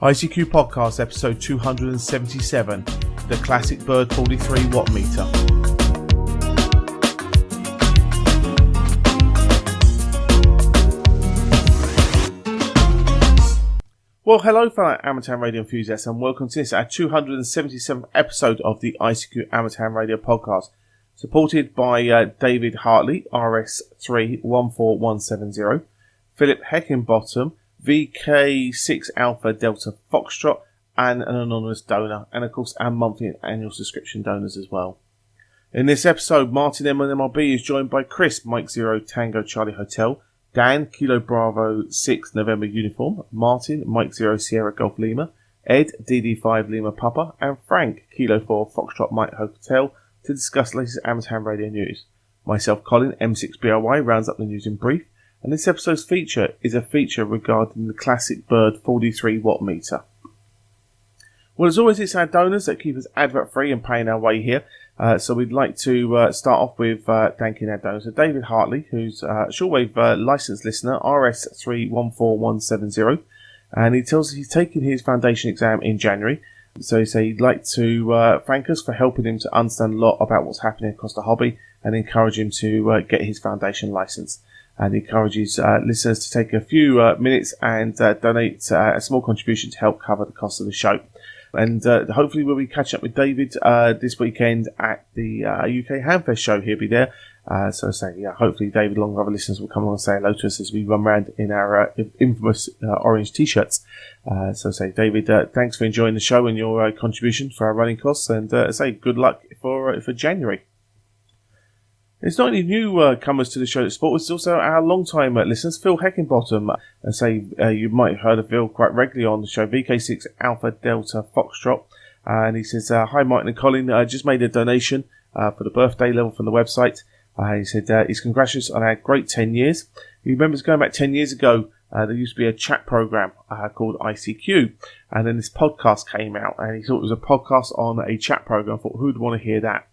ICQ Podcast episode 277, the classic Bird 43 Wattmeter. Well, hello fellow amateur radio enthusiasts and welcome to this, our 277th episode of the ICQ Amateur Radio Podcast, supported by David Hartley, RS314170, Philip Heckinbottom, VK6 Alpha Delta Foxtrot, and an anonymous donor, and of course our monthly and annual subscription donors as well. In this episode, Martin M1MRB is joined by Chris, Mike 0 Tango Charlie Hotel, Dan, Kilo Bravo 6 November Uniform, Martin, Mike 0 Sierra Golf Lima, Ed, DD5 Lima Papa, and Frank, Kilo 4 Foxtrot Mike Hotel, to discuss the latest amateur radio news. Myself, Colin M6BOY, rounds up the news in brief, and this episode's feature is a feature regarding the classic Bird 43 Wattmeter. Well, as always, it's our donors that keep us advert free and paying our way here. So we'd like to start off with thanking our donors. So David Hartley, who's a shortwave licensed listener, RS314170, and he tells us he's taking his foundation exam in January. So he'd like to thank us for helping him to understand a lot about what's happening across the hobby and encourage him to get his foundation license. And he encourages listeners to take a few minutes and donate a small contribution to help cover the cost of the show. And hopefully we'll be catching up with David this weekend at the UK Hamfest show. He'll be there. Hopefully David, along with other listeners, will come along and say hello to us as we run around in our infamous orange t-shirts. David, thanks for enjoying the show and your contribution for our running costs. And good luck for January. It's not only new comers to the show at Sport, it's also our long-time listeners, Phil Heckinbottom. You might have heard of Phil quite regularly on the show, VK6 Alpha Delta Foxtrot. And he says, hi Martin and Colin, just made a donation for the birthday level from the website. He said he's congratulations on our great 10 years. He remembers going back 10 years ago, there used to be a chat program called ICQ. And then this podcast came out, and he thought it was a podcast on a chat program. I thought, who'd want to hear that?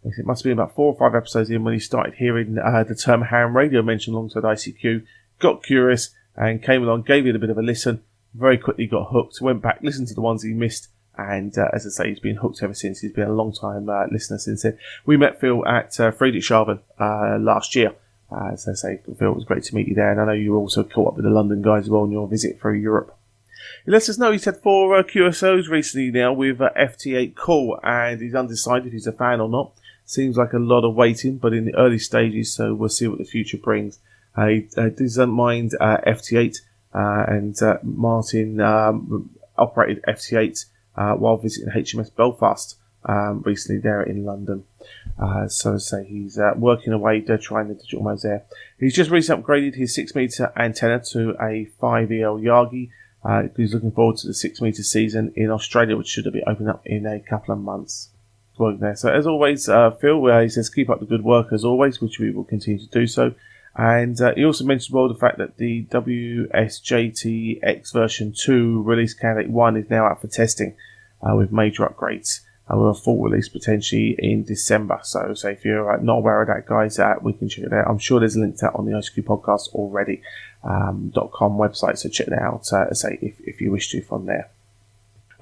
It must have been about 4 or 5 episodes in when he started hearing the term ham radio mentioned alongside ICQ, got curious and came along, gave it a bit of a listen, very quickly got hooked, went back, listened to the ones he missed, and as I say, he's been hooked ever since. He's been a long-time listener since then. We met Phil at Friedrichshafen last year. Phil, it was great to meet you there, and I know you also caught up with the London guys as well on your visit through Europe. He lets us know he's had 4 QSOs recently now with FT8 Cool, and he's undecided if he's a fan or not. Seems like a lot of waiting, but in the early stages, so we'll see what the future brings. He doesn't mind FT8, and Martin operated FT8 while visiting HMS Belfast recently there in London. He's working away, trying the digital modes there. He's just recently upgraded his 6-meter antenna to a 5EL Yagi. He's looking forward to the 6-meter season in Australia, which should be opening up in a couple of months. There. So as always, Phil, he says keep up the good work as always, which we will continue to do so. And he also mentioned the fact that the WSJT-X version 2 release candidate 1 is now out for testing with major upgrades. With a full release potentially in December. So if you're not aware of that, guys, we can check it out. I'm sure there's a link to that on the ICQ podcast already .com website. So check that out. If you wish to from there.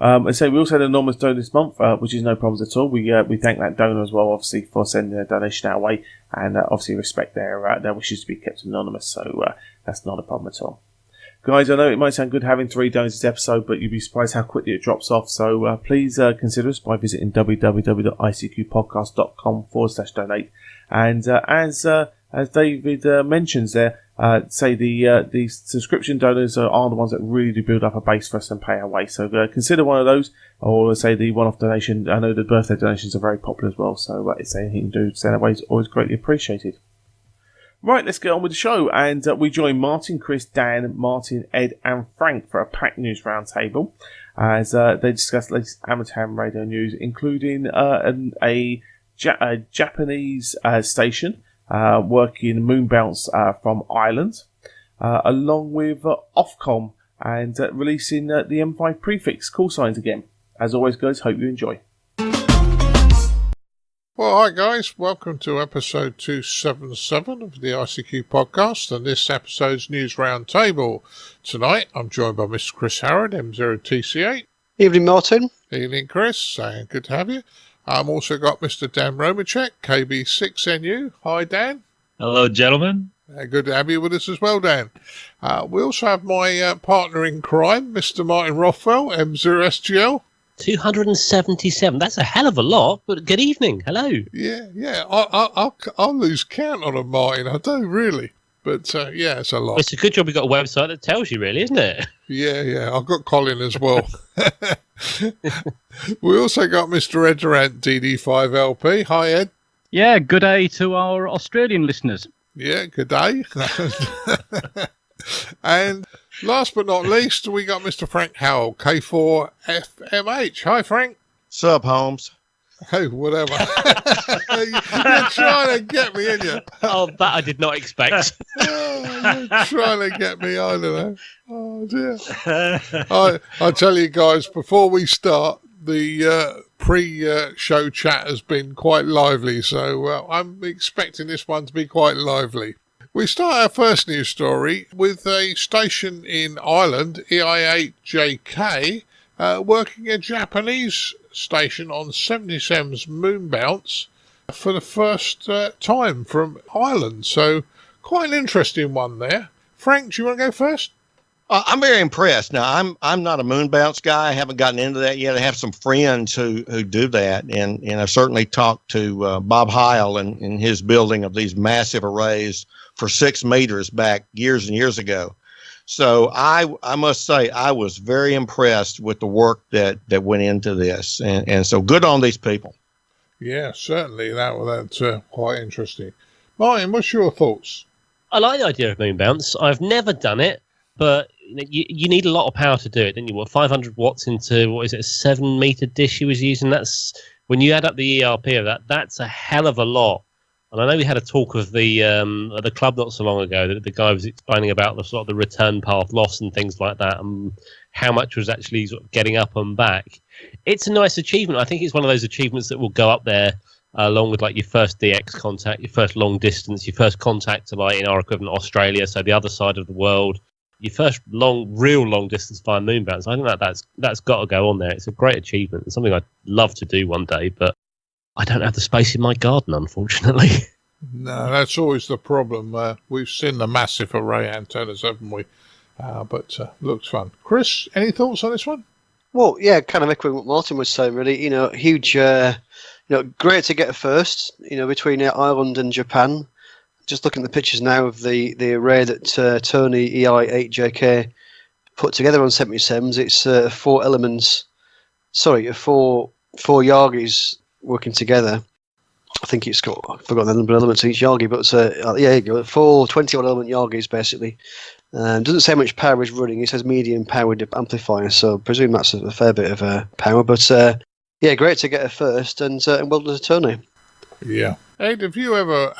We also had an anonymous donor this month, which is no problems at all. We thank that donor as well, obviously, for sending a donation our way, and obviously respect their wishes to be kept anonymous. So that's not a problem at all. Guys, I know it might sound good having 3 donors this episode, but you'd be surprised how quickly it drops off. So please consider us by visiting www.icqpodcast.com/donate. And as David mentions there, the subscription donors are the ones that really do build up a base for us and pay our way. So consider one of those, or the one-off donation. I know the birthday donations are very popular as well. So if anything you can do, send away is always greatly appreciated. Right, let's get on with the show, and we join Martin, Chris, Dan, Martin, Ed, and Frank for a packed news roundtable as they discuss the latest amateur radio news, including a Japanese station working Moonbounce from Ireland, along with Ofcom and releasing the M5 prefix call signs again. As always, guys, hope you enjoy. Well, hi guys, welcome to episode 277 of the ICQ podcast, and this episode's News Roundtable. Tonight, I'm joined by Mr. Chris Howard M0TCH. Evening, Martin. Evening, Chris. Good to have you. I've also got Mr. Dan Romanchik KB6NU. Hi, Dan. Hello, gentlemen. Good to have you with us as well, Dan. We also have my partner in crime, Mr. Martin Rothwell M0SGL. 277. That's a hell of a lot, but good evening. Hello. Yeah. I'll lose count on a Martin. I don't really. But, yeah, it's a lot. It's a good job we got a website that tells you, really, isn't it? Yeah. I've got Colin as well. We also got Mr. Durrant DD5LP. Hi, Ed. Yeah, good day to our Australian listeners. Yeah, good day. And last but not least, we got Mr. Frank Howell, K4FMH. Hi, Frank. Sup, Holmes? Hey, whatever. You're trying to get me, ain't you? Oh, that I did not expect. You're trying to get me, I don't know. Oh, dear. I tell you guys, before we start, the pre-show chat has been quite lively, so I'm expecting this one to be quite lively. We start our first news story with a station in Ireland, EI8JK, working a Japanese station on 77's Moonbounce for the first time from Ireland. So quite an interesting one there. Frank, do you want to go first? I'm very impressed. Now, I'm not a Moonbounce guy. I haven't gotten into that yet. I have some friends who do that, and I've certainly talked to Bob Howell and his building of these massive arrays for 6 meters back years and years ago. So I must say I was very impressed with the work that went into this, and so good on these people. Yeah, certainly that's quite interesting. Martin, what's your thoughts? I like the idea of Moonbounce. I've never done it, but you need a lot of power to do it, didn't you? 500 watts into, what is it, a 7-meter dish he was using? That's, when you add up the ERP of that, that's a hell of a lot. And I know we had a talk of the club not so long ago that the guy was explaining about the sort of the return path loss and things like that, and how much was actually sort of getting up and back. It's a nice achievement. I think it's one of those achievements that will go up there along with like your first DX contact, your first long distance, your first contact to like in our equivalent Australia, so the other side of the world, your first real long distance via Moonbounce. I think that's got to go on there. It's a great achievement. It's something I'd love to do one day, but I don't have the space in my garden, unfortunately. No, that's always the problem. We've seen the massive array antennas, haven't we? But looks fun. Chris, any thoughts on this one? Well, yeah, kind of echoing what Martin was saying, really. Huge, great to get a first, between Ireland and Japan. Just looking at the pictures now of the array that Tony EI8JK put together on 77s, it's 4 elements, four Yagis working together. I think it's got, I've forgotten the number of elements of each Yagi, but you go, 4 20-odd element Yagis basically. Doesn't say how much power is running. It says medium powered amplifier, so I presume that's a fair bit of power. But yeah, great to get a first, and well done to Tony. Yeah. Ed, have you ever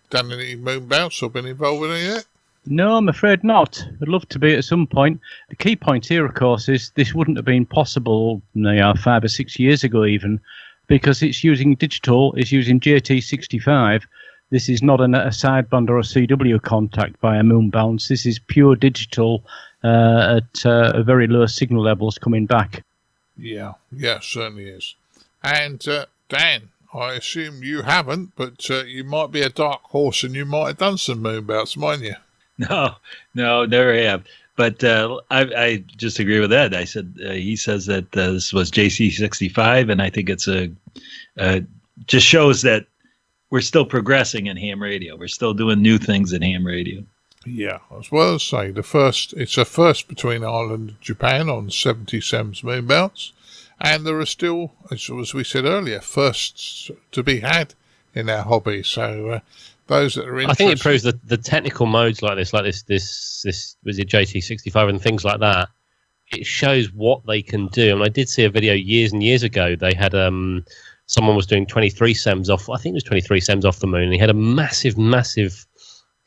done any Moonbounce or been involved in any of it? No, I'm afraid not. I'd love to be at some point. The key point here, of course, is this wouldn't have been possible 5 or 6 years ago even, because it's using digital, it's using JT65. This is not a sideband or a CW contact via Moonbounce. This is pure digital at a very low signal levels coming back. Yeah, certainly is. And Dan, I assume you haven't, but you might be a dark horse and you might have done some Moonbounce, mightn't you? No, never have. But I just agree with Ed. I said he says that this was JC65, and I think it's just shows that we're still progressing in ham radio. We're still doing new things in ham radio. Yeah, as well as say it's a first between Ireland and Japan on 77's Moonbounce, and there are still, as we said earlier, firsts to be had in our hobby. So those that are interested, I think it proves that the technical modes like this was it JT65 and things like that. It shows what they can do. And I did see a video years and years ago. They had someone was doing 23 sems off. I think it was 23 sems off the moon. And he had a massive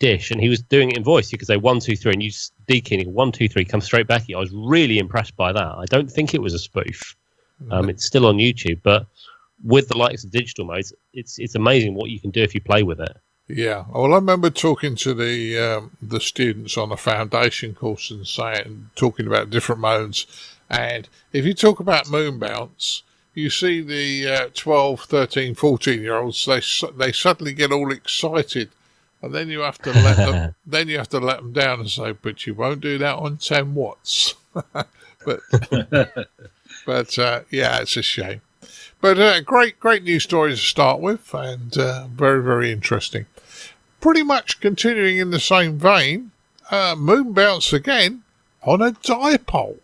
dish, and he was doing it in voice. You could say 1, 2, 3, and you dekeying 1, 2, 3 comes straight back. I was really impressed by that. I don't think it was a spoof. It's still on YouTube, but with the likes of digital modes, it's amazing what you can do if you play with it. Yeah, well, I remember talking to the students on a foundation course and talking about different modes. And if you talk about Moonbounce, you see the 12, 13, 14-year-olds. They suddenly get all excited, and then you have to let them. Then you have to let them down and say, "But you won't do that on 10 watts." but yeah, it's a shame. But great news story to start with, and very, very interesting. Pretty much continuing in the same vein, Moonbounce again on a dipole.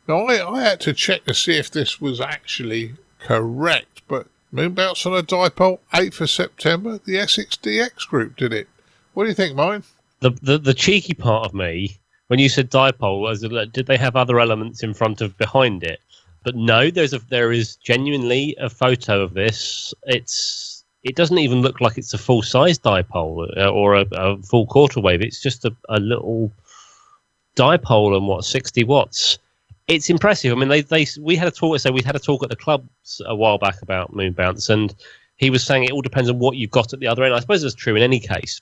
Now, I had to check to see if this was actually correct, but Moonbounce on a dipole, 8th of September, the ExseedSat group did it. What do you think, Mine? The cheeky part of me, when you said dipole, was did they have other elements in front of behind it? But no, there is genuinely a photo of this. It doesn't even look like it's a full-size dipole or a full quarter wave. It's just a little dipole and 60 watts. It's impressive. I mean, we had a talk. So we had a talk at the club a while back about Moonbounce, and he was saying it all depends on what you've got at the other end. I suppose that's true in any case.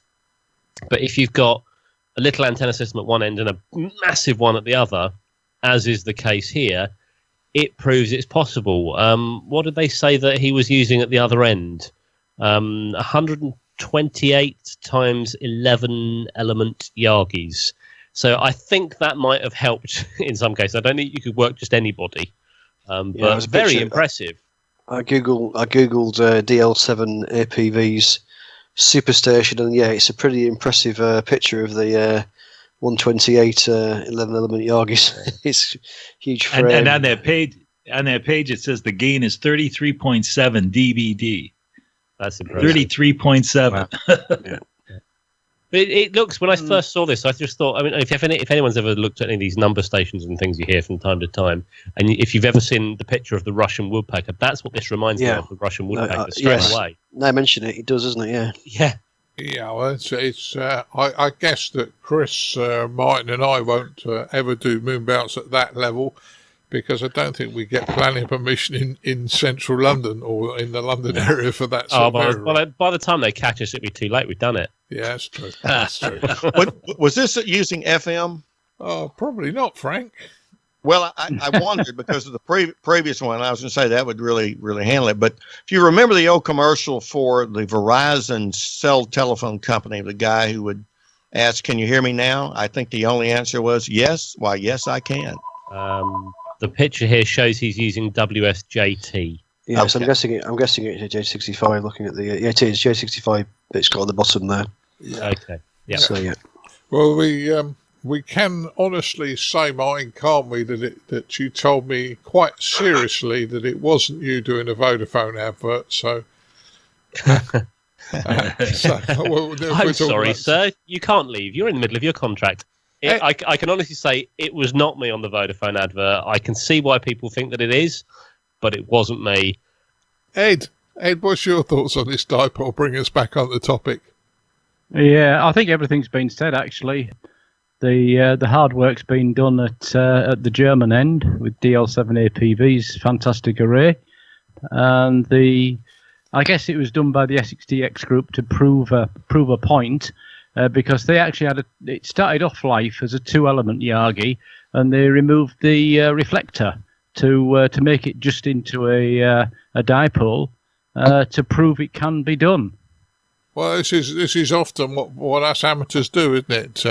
But if you've got a little antenna system at one end and a massive one at the other, as is the case here, it proves it's possible. What did they say that he was using at the other end? 128 times 11 element Yagis. So I think that might have helped in some cases. I don't think you could work just anybody, but it was very impressive. I googled DL7 APV's Superstation, and yeah, it's a pretty impressive picture of the 128 11 element Yagis. It's huge frame. And on their page, it says the gain is 33.7 dBd. That's impressive. 33.7. Wow. Yeah. It looks, when I first saw this, I just thought, I mean, if anyone's ever looked at any of these number stations and things you hear from time to time, and if you've ever seen the picture of the Russian woodpecker, that's what this reminds me of, the Russian woodpecker, straight away. Now mention it, does, doesn't it? Yeah. Yeah. Yeah, well, I guess that Chris, Martin and I won't ever do Moonbounce at that level, because I don't think we get planning permission in central London or in the London area for that sort of area. By the time they catch us, it'll be too late. We've done it. Yeah, that's true. That's true. Was this using FM? Oh, probably not, Frank. Well, I wondered because of the previous one. I was going to say that would really, really handle it. But if you remember the old commercial for the Verizon cell telephone company, the guy who would ask, "Can you hear me now?" I think the only answer was yes. Why, yes, I can. The picture here shows he's using WSJT. Yeah, so I'm guessing it's a J65. Looking at the it is J65. It's got at the bottom there. Yeah. Okay. Yeah. So yeah. Well, we can honestly say, Martin, can't we, that you told me quite seriously that it wasn't you doing a Vodafone advert. So. I'm sorry, sir. You can't leave. You're in the middle of your contract. I can honestly say it was not me on the Vodafone advert. I can see why people think that it is, but it wasn't me. Ed, what's your thoughts on this dipole? Bring us back on the topic. Yeah, I think everything's been said, actually. The hard work's been done at the German end with DL7 APV's fantastic array. And I guess it was done by the ExseedSat group to prove a point. Because they actually it started off life as a 2-element Yagi, and they removed the reflector to make it just into a dipole to prove it can be done. Well, this is often what us amateurs do, isn't it?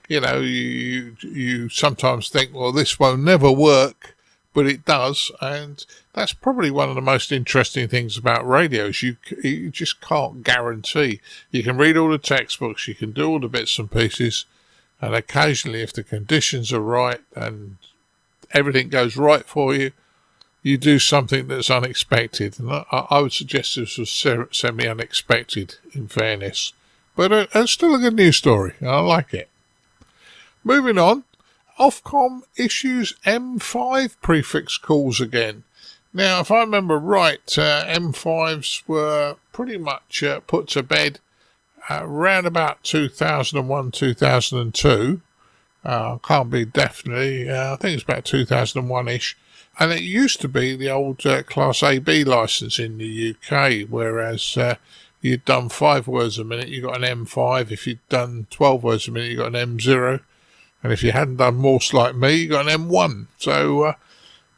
You sometimes think, well, this won't never work, but it does, and that's probably one of the most interesting things about radios. You just can't guarantee. You can read all the textbooks, you can do all the bits and pieces, and occasionally, if the conditions are right and everything goes right for you, you do something that's unexpected. And I would suggest this was semi-unexpected, in fairness. But it's still a good news story. I like it. Moving on. Ofcom issues M5 prefix calls again. Now, if I remember right, M5s were pretty much put to bed around about 2001, 2002. Can't be definitely, I think it's about 2001-ish. And it used to be the old Class AB licence in the UK, whereas you'd done 5 words a minute, you got an M5. If you'd done 12 words a minute, you got an M0. And if you hadn't done Morse like me, you got an M1. So,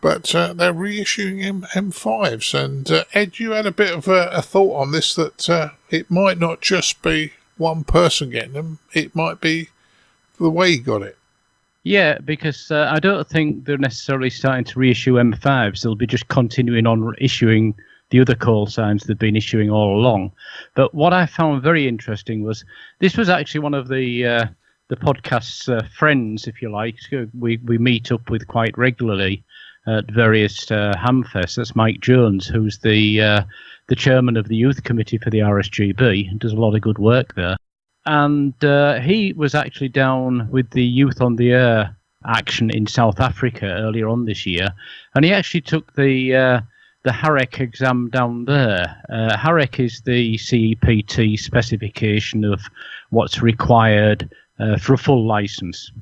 but they're reissuing M5s. And Ed, you had a bit of a thought on this, that it might not just be one person getting them, it might be the way you got it. Yeah, because I don't think they're necessarily starting to reissue M5s. They'll be just continuing on issuing the other call signs they've been issuing all along. But what I found very interesting was this was actually one of the podcast's friends, if you like, we meet up with quite regularly at various hamfests. That's Mike Jones, who's the chairman of the youth committee for the RSGB, and does a lot of good work there. And he was actually down with the Youth on the Air action in South Africa earlier on this year, and he actually took the HAREC exam down there. HAREC is the CEPT specification of what's required for a full license.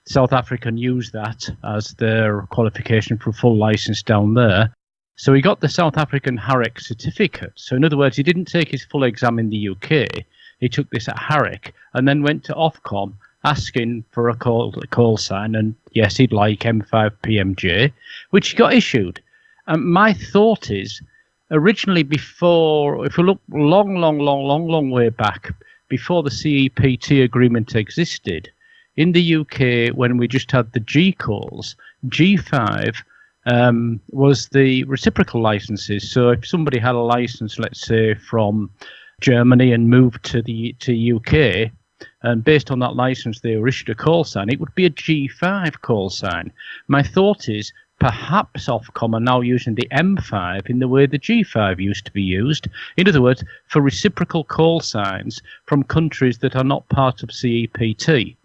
South African use that as their qualification for a full license down there. So he got the South African HAREC certificate. So in other words, he didn't take his full exam in the UK. He took this at HAREC and then went to Ofcom asking for a call sign. And yes, he'd like M5 PMJ, which he got issued. My thought is, originally before, if we look long way back, before the CEPT agreement existed, in the UK, when we just had the G calls, G5 was the reciprocal licenses. So if somebody had a license, let's say from Germany, and moved to UK, and based on that license they were issued a call sign, it would be a G5 call sign. My thought is perhaps Ofcom are now using the M5 in the way the G5 used to be used. In other words, for reciprocal call signs from countries that are not part of CEPT.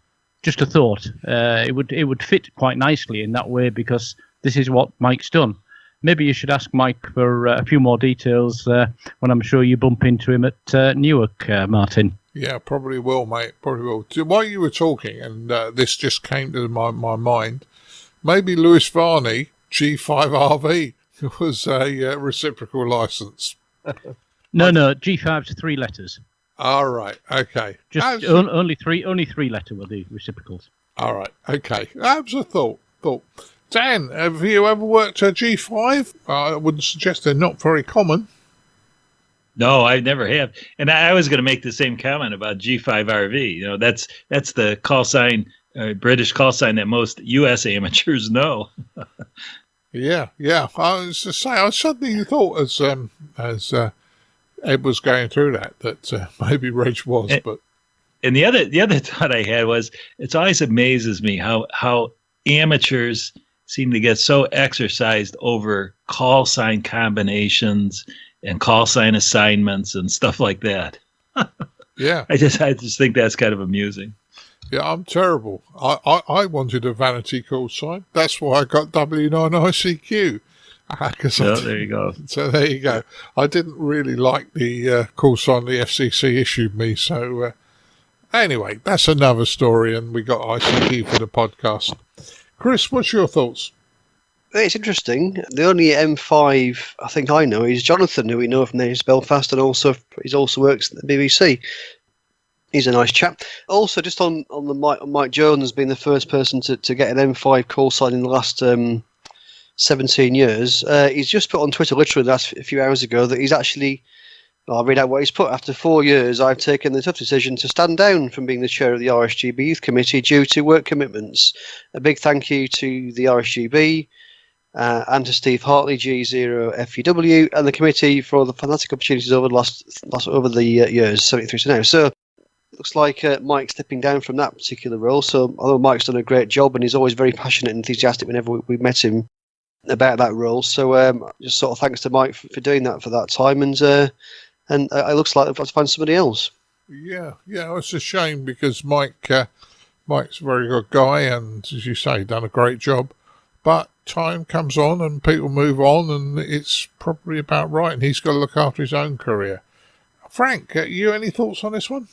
Just a thought. It would fit quite nicely in that way, because this is what Mike's done. Maybe you should ask Mike for a few more details when I'm sure you bump into him at Newark, Martin. Yeah, probably will, mate. Probably will. While you were talking, and this just came to my mind, maybe Lewis Varney, G5RV, was a reciprocal license. No, G5's 3 letters. All right, okay. Just only three letter were the reciprocals. All right, okay. That was a thought. Dan, have you ever worked a G5? I wouldn't suggest they're not very common. No, I never have. And I was going to make the same comment about G5RV. You know, that's the call sign, British call sign that most U.S. amateurs know. Yeah. I was to say, I suddenly thought as Ed was going through that maybe Reg was, but. And the other thought I had was, it always amazes me how amateurs seem to get so exercised over call sign combinations and call sign assignments and stuff like that. Yeah. I just think that's kind of amusing. Yeah, I'm terrible. I wanted a vanity call sign. That's why I got W9 ICQ. There you go. So there you go. I didn't really like the call sign the FCC issued me. So anyway, that's another story, and we got ICQ for the podcast. Chris, what's your thoughts? It's interesting. The only M5 I think I know is Jonathan, who we know from News Belfast, and he also works at the BBC. He's a nice chap. Also, just on the Mike Jones being the first person to get an M5 call sign in the last 17 years, he's just put on Twitter literally a few hours ago that he's actually, I'll read out what he's put. After 4 years, I've taken the tough decision to stand down from being the chair of the RSGB Youth Committee due to work commitments. A big thank you to the RSGB and to Steve Hartley, G0FEW, and the committee for the fantastic opportunities over the years, 73 to now. So it looks like Mike's stepping down from that particular role. So although Mike's done a great job and he's always very passionate and enthusiastic whenever we met him about that role. So just sort of thanks to Mike for doing that for that time. And it looks like they've got to find somebody else. Yeah, it's a shame because Mike's a very good guy and, as you say, done a great job. But time comes on and people move on, and it's probably about right, and he's got to look after his own career. Frank, you any thoughts on this one?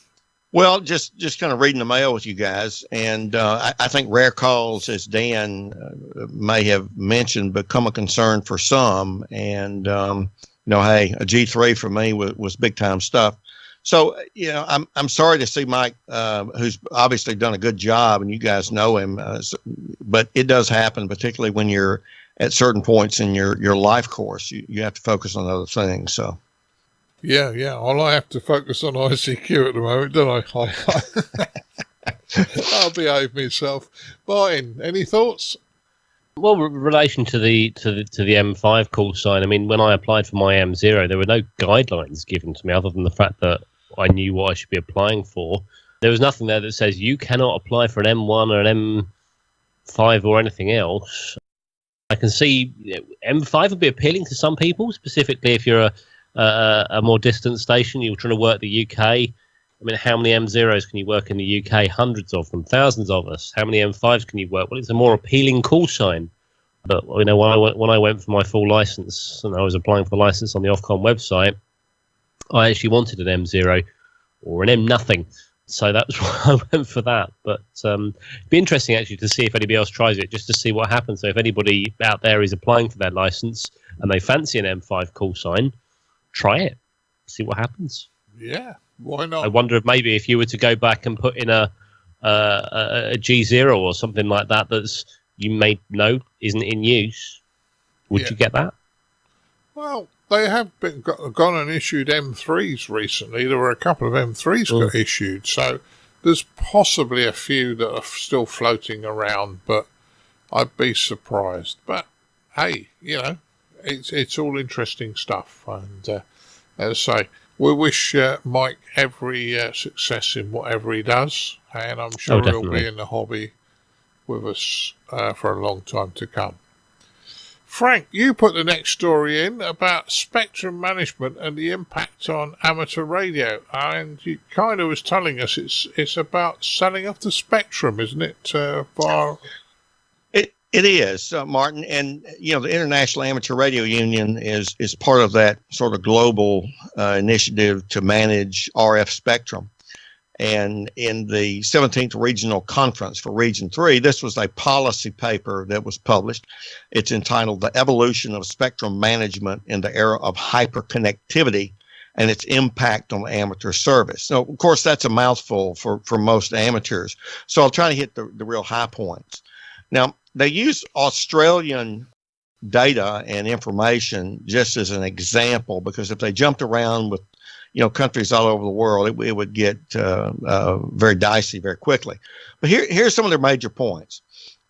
Well, just kind of reading the mail with you guys, and I think rare calls, as Dan may have mentioned, become a concern for some. And hey, a G3 for me was big time stuff. So I'm sorry to see Mike, who's obviously done a good job, and you guys know him, but it does happen, particularly when you're at certain points in your life course. You have to focus on other things. So. Yeah. Well, I have to focus on ICQ at the moment, don't I? I'll behave myself. Martin, any thoughts? Well, in relation to the M5 call sign, I mean, when I applied for my M0, there were no guidelines given to me other than the fact that I knew what I should be applying for. There was nothing there that says you cannot apply for an M1 or an M5 or anything else. I can see M5 would be appealing to some people, specifically if you're a more distant station, you're trying to work the UK. I mean, how many M0s can you work in the UK? Hundreds of them, thousands of us. How many M5s can you work? Well, it's a more appealing call sign. But when I went for my full license and I was applying for the license on the Ofcom website, I actually wanted an M0 or an M nothing. So that's why I went for that. But it'd be interesting actually to see if anybody else tries it, just to see what happens. So if anybody out there is applying for their license and they fancy an M5 call sign, try it, see what happens. Yeah, why not? I wonder if maybe if you were to go back and put in a G0 or something like that that's you may know isn't in use, would you get that? Well, they have gone and issued M3s recently. There were a couple of M3s got issued, so there's possibly a few that are still floating around, but I'd be surprised. But hey, it's all interesting stuff, and as I say, we wish Mike every success in whatever he does, and I'm sure he'll be in the hobby with us for a long time to come. Frank, you put the next story in about spectrum management and the impact on amateur radio, and you kind of was telling us it's about selling off the spectrum, isn't it? It is, Martin, and the International Amateur Radio Union is part of that sort of global initiative to manage RF spectrum. And in the 17th Regional Conference for Region 3, this was a policy paper that was published. It's entitled "The Evolution of Spectrum Management in the Era of Hyperconnectivity and Its Impact on Amateur Service." So, of course, that's a mouthful for most amateurs. So I'll try to hit the real high points. Now, they use Australian data and information just as an example, because if they jumped around with countries all over the world, it would get very dicey very quickly. But here's some of their major points.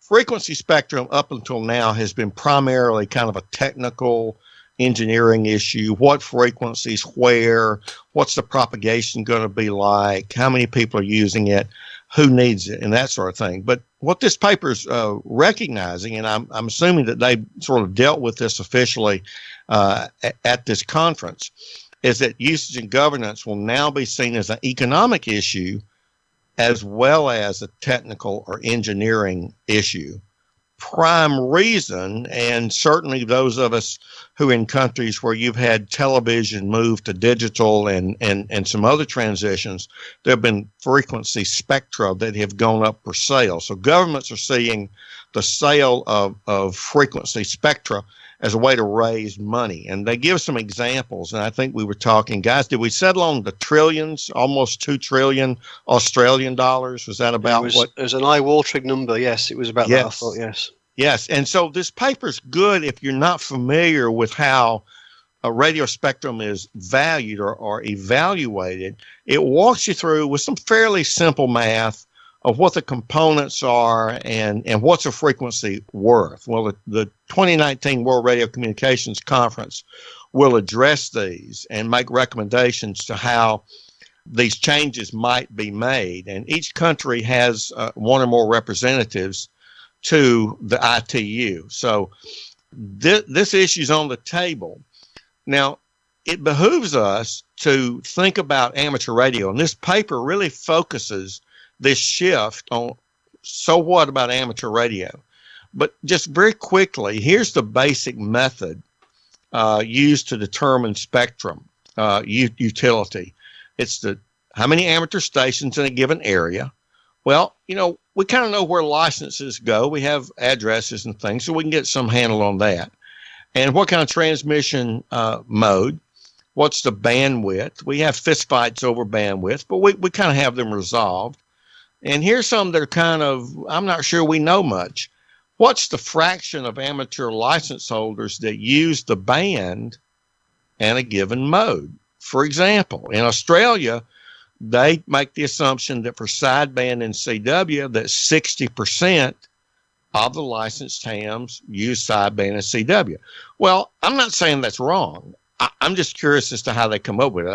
Frequency spectrum up until now has been primarily kind of a technical engineering issue. What frequencies, where, what's the propagation going to be like, how many people are using it, who needs it, and that sort of thing. But what this paper's recognizing, and I'm assuming that they sort of dealt with this officially at this conference, is that usage and governance will now be seen as an economic issue as well as a technical or engineering issue. Prime reason, and certainly those of us who are in countries where you've had television move to digital and some other transitions, there have been frequency spectra that have gone up for sale. So governments are seeing the sale of frequency spectra as a way to raise money. And they give some examples. And I think we were talking, guys, did we settle on the trillions, almost 2 trillion Australian dollars? Was that about what? It was an eye-watering number, yes. It was about that, I thought, yes. Yes. And so this paper's good if you're not familiar with how a radio spectrum is valued or evaluated. It walks you through with some fairly simple math of what the components are and what's a frequency worth. Well, the 2019 World Radio Communications Conference will address these and make recommendations to how these changes might be made. And each country has one or more representatives to the ITU. So this issue's on the table. Now, it behooves us to think about amateur radio, and this paper really focuses this shift on, so what about amateur radio? But just very quickly, here's the basic method used to determine spectrum utility. It's the how many amateur stations in a given area. Well, we kind of know where licenses go. We have addresses and things, so we can get some handle on that. And what kind of transmission mode? What's the bandwidth? We have fistfights over bandwidth, but we kind of have them resolved. And here's some that are kind of, I'm not sure we know much. What's the fraction of amateur license holders that use the band and a given mode? For example, in Australia, they make the assumption that for sideband and CW, that 60% of the licensed hams use sideband and CW. Well, I'm not saying that's wrong. I'm just curious as to how they come up with it.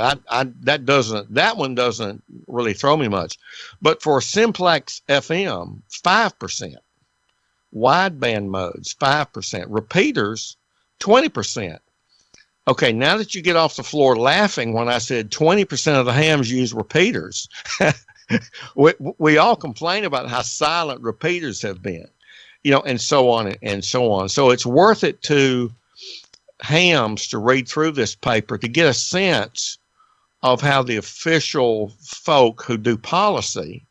That one doesn't really throw me much. But for simplex FM, 5%. Wideband modes, 5%. Repeaters, 20%. Okay, now that you get off the floor laughing when I said 20% of the hams use repeaters, we all complain about how silent repeaters have been, and so on and so on. So it's worth it to hams to read through this paper to get a sense of how the official folk who do policy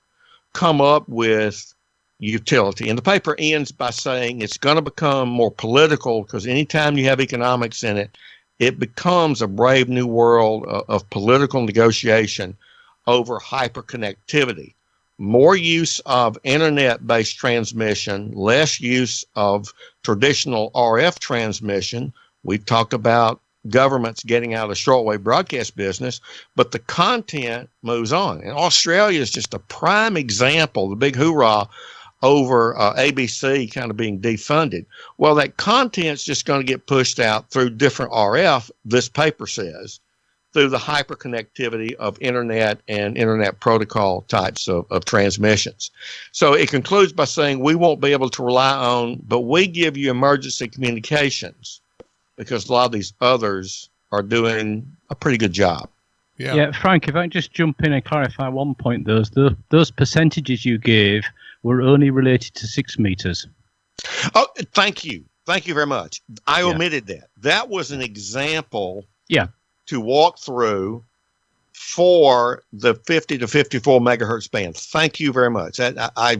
come up with utility. And the paper ends by saying it's going to become more political because anytime you have economics in it, it becomes a brave new world of political negotiation over hyperconnectivity. More use of internet-based transmission, less use of traditional RF transmission. We've talked about governments getting out of the shortwave broadcast business, but the content moves on. And Australia is just a prime example, the big hoorah over ABC kind of being defunded. Well, that content's just going to get pushed out through different RF, this paper says, through the hyperconnectivity of internet and internet protocol types of transmissions. So it concludes by saying we won't be able to rely on, but we give you emergency communications because a lot of these others are doing a pretty good job. Yeah, Frank, if I can just jump in and clarify one point, those percentages you gave were only related to 6 meters. Oh, thank you. Thank you very much. I omitted that. That was an example to walk through for the 50 to 54 megahertz band. Thank you very much. I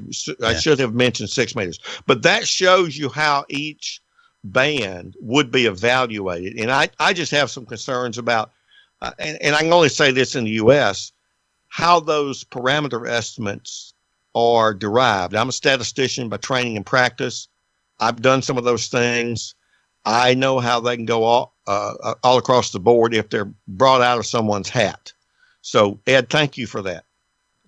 should have mentioned 6 meters. But that shows you how each band would be evaluated. And I just have some concerns about, and I can only say this in the U.S., how those parameter estimates are derived. I'm a statistician by training and practice. I've done some of those things. I know how they can go all across the board if they're brought out of someone's hat. So, Ed, thank you for that.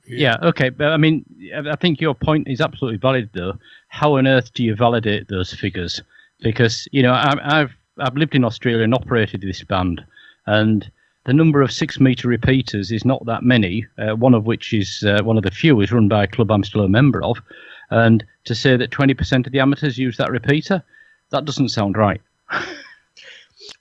Yeah, okay. But I mean, I think your point is absolutely valid, though. How on earth do you validate those figures? Because, I've lived in Australia and operated this band, and the number of 6 meter repeaters is not that many, one of which is one of the few is run by a club I'm still a member of. And to say that 20% of the amateurs use that repeater, that doesn't sound right.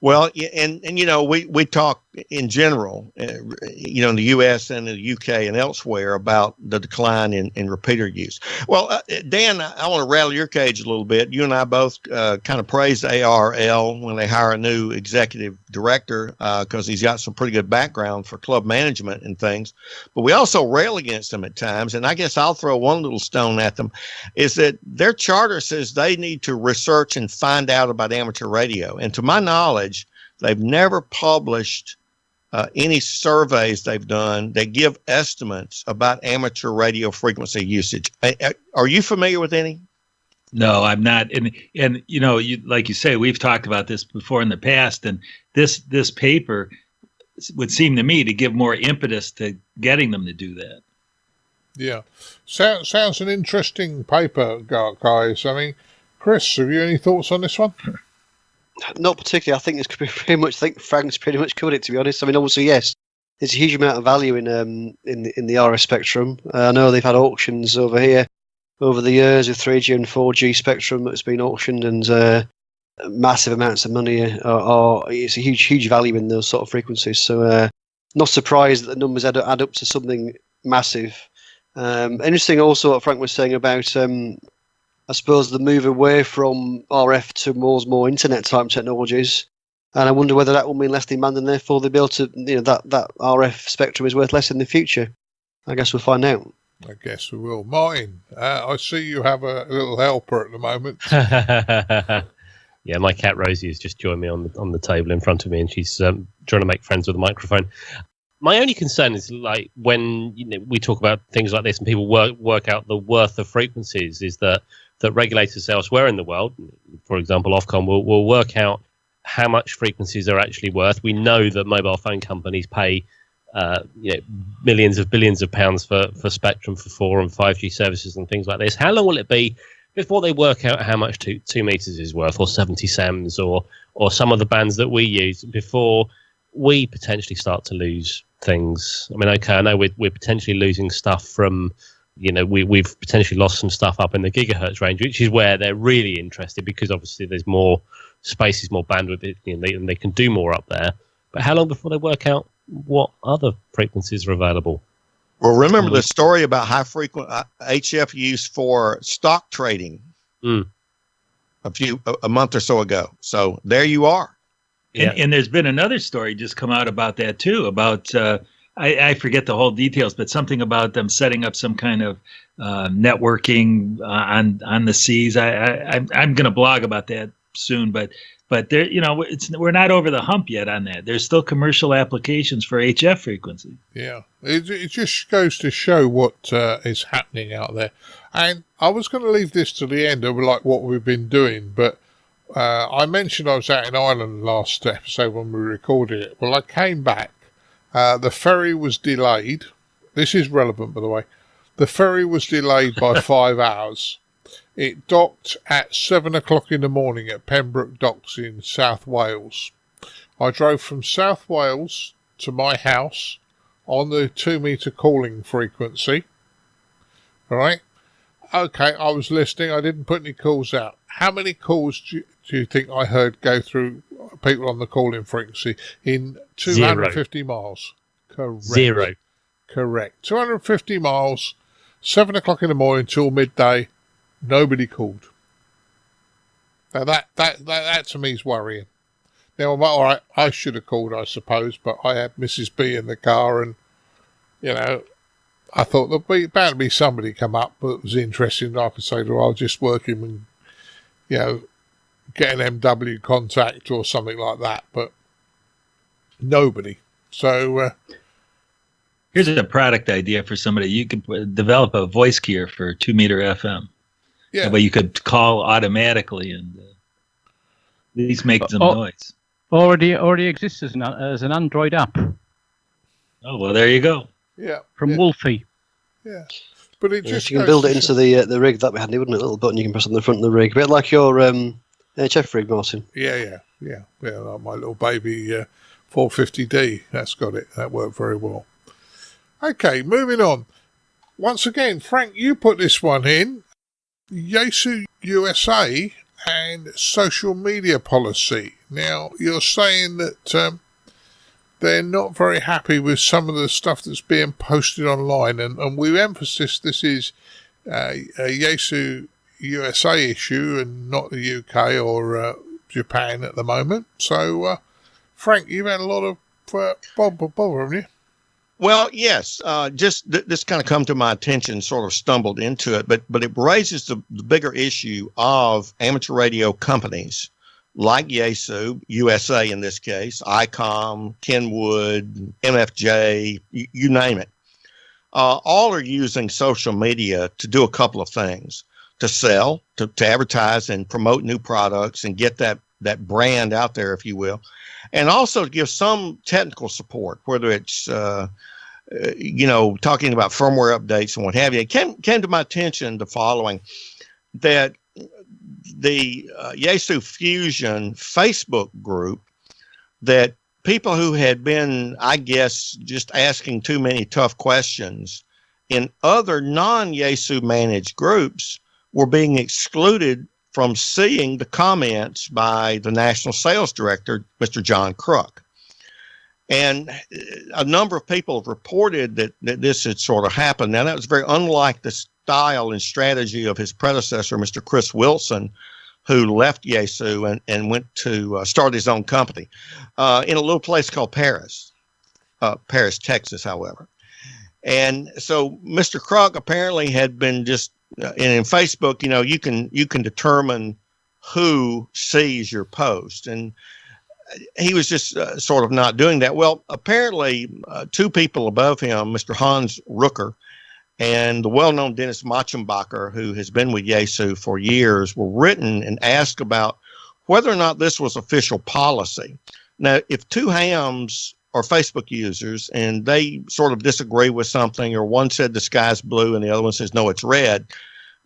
Well, and we talk in general, in the U.S. and the U.K. and elsewhere about the decline in repeater use. Well, Dan, I want to rattle your cage a little bit. You and I both kind of praised ARL when they hire a new executive director because he's got some pretty good background for club management and things. But we also rail against them at times, and I guess I'll throw one little stone at them, is that their charter says they need to research and find out about amateur radio. And to my knowledge, they've never published any surveys they've done that give estimates about amateur radio frequency usage. Are you familiar with any? No, I'm not. And like you say, we've talked about this before in the past, and this paper would seem to me to give more impetus to getting them to do that. Yeah. Sounds an interesting paper, guys. I mean, Chris, have you any thoughts on this one? Not particularly. I think it's pretty much. I think Frank's pretty much covered it. To be honest, I mean, obviously, yes, there's a huge amount of value in the RF spectrum. I know they've had auctions over here over the years with 3G and 4G spectrum that's been auctioned, and massive amounts of money. It's a huge value in those sort of frequencies. So, not surprised that the numbers add up to something massive. Interesting, also, what Frank was saying about. I suppose the move away from RF to more internet type technologies. And I wonder whether that will mean less demand, and therefore they'll be able to, that RF spectrum is worth less in the future. I guess we'll find out. I guess we will. Martin, I see you have a little helper at the moment. Yeah, my cat Rosie has just joined me on the table in front of me, and she's trying to make friends with the microphone. My only concern is, like, when we talk about things like this and people work out the worth of frequencies, is that regulators elsewhere in the world, for example, Ofcom, will work out how much frequencies are actually worth. We know that mobile phone companies pay millions of billions of pounds for spectrum for 4 and 5G services and things like this. How long will it be before they work out how much 2 meters is worth, or 70 SAMs, or some of the bands that we use, before we potentially start to lose things? I mean, okay, I know we're potentially losing stuff from, we've potentially lost some stuff up in the gigahertz range, which is where they're really interested, because obviously there's more spaces, more bandwidth, and they can do more up there. But how long before they work out what other frequencies are available? Well, remember the story about high frequent HF use for stock trading a month or so ago. So there you are. And there's been another story just come out about that too, about I forget the whole details, but something about them setting up some kind of networking on the seas. I'm going to blog about that soon, but there, we're not over the hump yet on that. There's still commercial applications for HF frequency. Yeah, it just goes to show what is happening out there. And I was going to leave this to the end of like what we've been doing, but I mentioned I was out in Ireland last episode when we recorded it. Well, I came back. The ferry was delayed. This is relevant, by the way. The ferry was delayed by 5 hours. It docked at 7 o'clock in the morning at Pembroke Docks in South Wales. I drove from South Wales to my house on the 2 meter calling frequency. All right. Okay, I was listening. I didn't put any calls out. How many calls do you think I heard go through people on the calling frequency in 250 miles? Correct. 0. Correct. 250 miles, 7 o'clock in the morning till midday. Nobody called. Now that to me is worrying. Now, all right, I should have called, I suppose, but I had Mrs. B in the car, and I thought there'd be bound to be somebody come up that was interested. I could say to her, I'll just work him and get an MW contact or something like that, but nobody. So here's a product idea for somebody. You could develop a voice gear for 2 meter FM. Yeah, but you could call automatically and at least make some noise. Already exists as an Android app. Oh, well, there you go. Yeah, from Wolfie. Yeah, but it just you can build it into the rig that we had. Wouldn't it? A little button you can press on the front of the rig, a bit like your HF rig, Martin. Yeah. Like my little baby 450D. That's got it. That worked very well. Okay, moving on. Once again, Frank, you put this one in. Yaesu USA and social media policy. Now, you're saying that they're not very happy with some of the stuff that's being posted online, and we emphasize this is a Yaesu USA issue and not the UK or Japan at the moment. So, Frank, you've had a lot of bother, haven't you? Well, yes. Just this kind of come to my attention, sort of stumbled into it, but it raises the bigger issue of amateur radio companies like Yaesu, USA in this case, ICOM, Kenwood, MFJ, you name it. All are using social media to do a couple of things: to sell, to advertise and promote new products and get that brand out there, if you will, and also to give some technical support, whether it's talking about firmware updates and what have you. It came to my attention the following, that the Yaesu Fusion Facebook group, that people who had been, I guess, just asking too many tough questions in other non-Yaesu managed groups were being excluded from seeing the comments by the National Sales Director, Mr. John Crook. And a number of people have reported that this had sort of happened. Now, that was very unlike the style and strategy of his predecessor, Mr. Chris Wilson, who left Yaesu and went to start his own company in a little place called Paris, Texas, however. And so Mr. Kruk apparently had been just, and in Facebook, you can determine who sees your post. And he was just sort of not doing that. Well, apparently two people above him, Mr. Hans Rucker and the well-known Dennis Machenbacher, who has been with Yaesu for years, were written and asked about whether or not this was official policy. Now, if two hams are Facebook users and they sort of disagree with something, or one said the sky's blue and the other one says, no, it's red,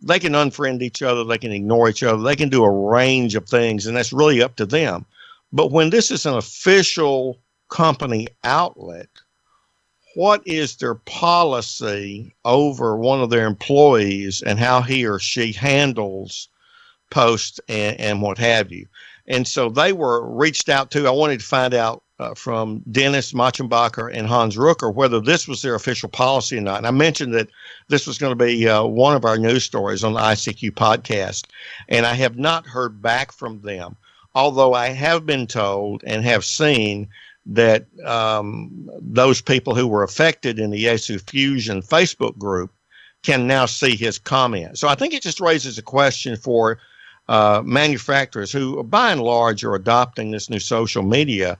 they can unfriend each other, they can ignore each other, they can do a range of things, and that's really up to them. But when this is an official company outlet, what is their policy over one of their employees and how he or she handles posts and what have you? And so they were reached out to. I wanted to find out from Dennis Machenbacher and Hans Rucker whether this was their official policy or not. And I mentioned that this was going to be one of our news stories on the ICQ podcast, and I have not heard back from them, although I have been told and have seen that those people who were affected in the Yaesu Fusion Facebook group can now see his comment. So I think it just raises a question for manufacturers who, by and large, are adopting this new social media,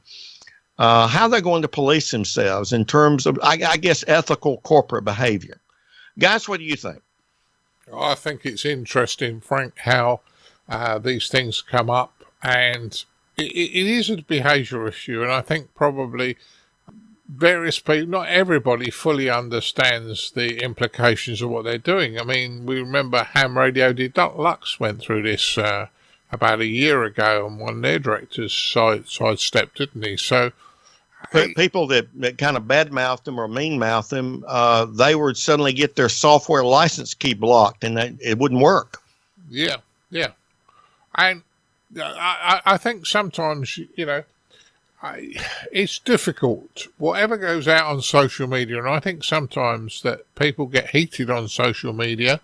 how they're going to police themselves in terms of, I guess, ethical corporate behavior. Guys, what do you think? I think it's interesting, Frank, how these things come up, and it is a behaviour issue, and I think probably various people, not everybody fully understands the implications of what they're doing. I mean, we remember Ham Radio Deluxe went through this about a year ago, and one of their directors sidestepped, didn't he? So people that kind of badmouthed them or mean-mouthed them, they would suddenly get their software license key blocked, and it wouldn't work. Yeah. And I think sometimes, it's difficult, whatever goes out on social media. And I think sometimes that people get heated on social media.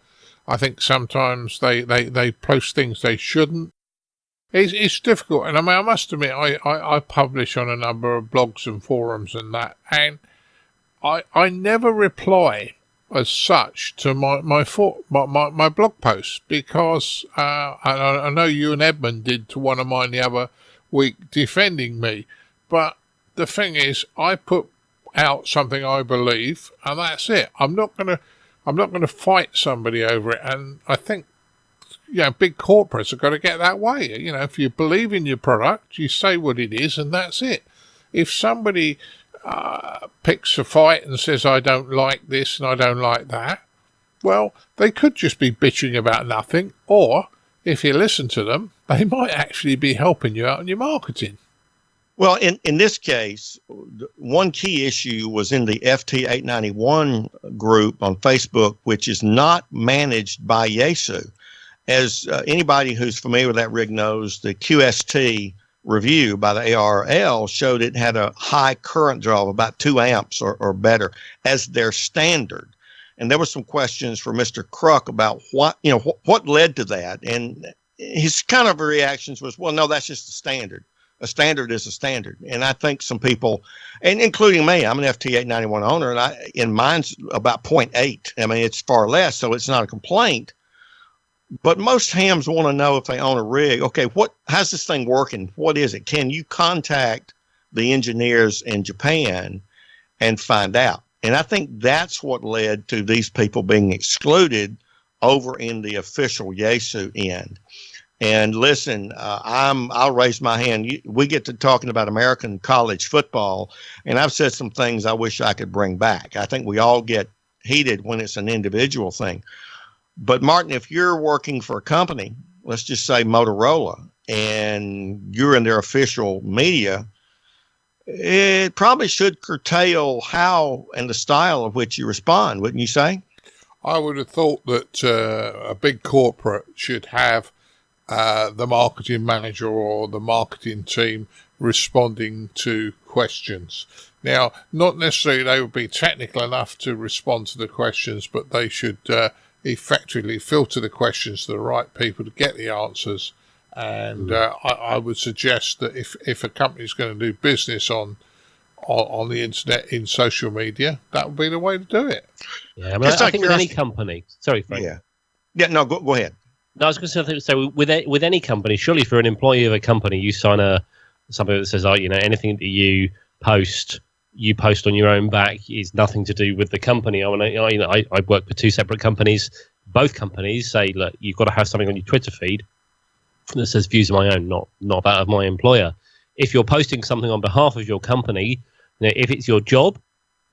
I think sometimes they post things they shouldn't. It's difficult. And I mean, I must admit, I publish on a number of blogs and forums and that, and I never reply as such to my blog posts, because I know you and Edmund did to one of mine the other week defending me, but the thing is, I put out something I believe, and that's it. I'm not gonna fight somebody over it, and I think big corporates have got to get that way. If you believe in your product, you say what it is, and that's it. If somebody picks a fight and says, I don't like this and I don't like that, well, they could just be bitching about nothing, or if you listen to them, they might actually be helping you out in your marketing. Well, in this case, one key issue was in the FT891 group on Facebook, which is not managed by Yaesu. As anybody who's familiar with that rig knows, the QST review by the ARL showed it had a high current draw of about 2 amps or better as their standard. And there were some questions for Mr. Kruk about what led to that. And his kind of reactions was, well, no, that's just the standard. A standard is a standard. And I think some people, and including me, I'm an FT891 owner, and mine's about 0.8. I mean, it's far less, so it's not a complaint. But most hams want to know if they own a rig. Okay, how's this thing working? What is it? Can you contact the engineers in Japan and find out? And I think that's what led to these people being excluded over in the official Yaesu end. And listen, I'll raise my hand. We get to talking about American college football, and I've said some things I wish I could bring back. I think we all get heated when it's an individual thing. But Martin, if you're working for a company, let's just say Motorola, and you're in their official media, it probably should curtail how and the style of which you respond, wouldn't you say? I would have thought that a big corporate should have the marketing manager or the marketing team responding to questions. Now, not necessarily they would be technical enough to respond to the questions, but they should effectively filter the questions to the right people to get the answers, And I would suggest that if a company's going to do business on the internet in social media, that would be the way to do it. Yeah, I mean, I think with any company. Sorry, Frank. Yeah. No, go ahead. No, I was going to say, so with any company, surely for an employee of a company, you sign something that says, anything that you post on your own back is nothing to do with the company. I work for two separate companies. Both companies say, look, you've got to have something on your Twitter feed that says views of my own, not that of my employer. If you're posting something on behalf of your company, if it's your job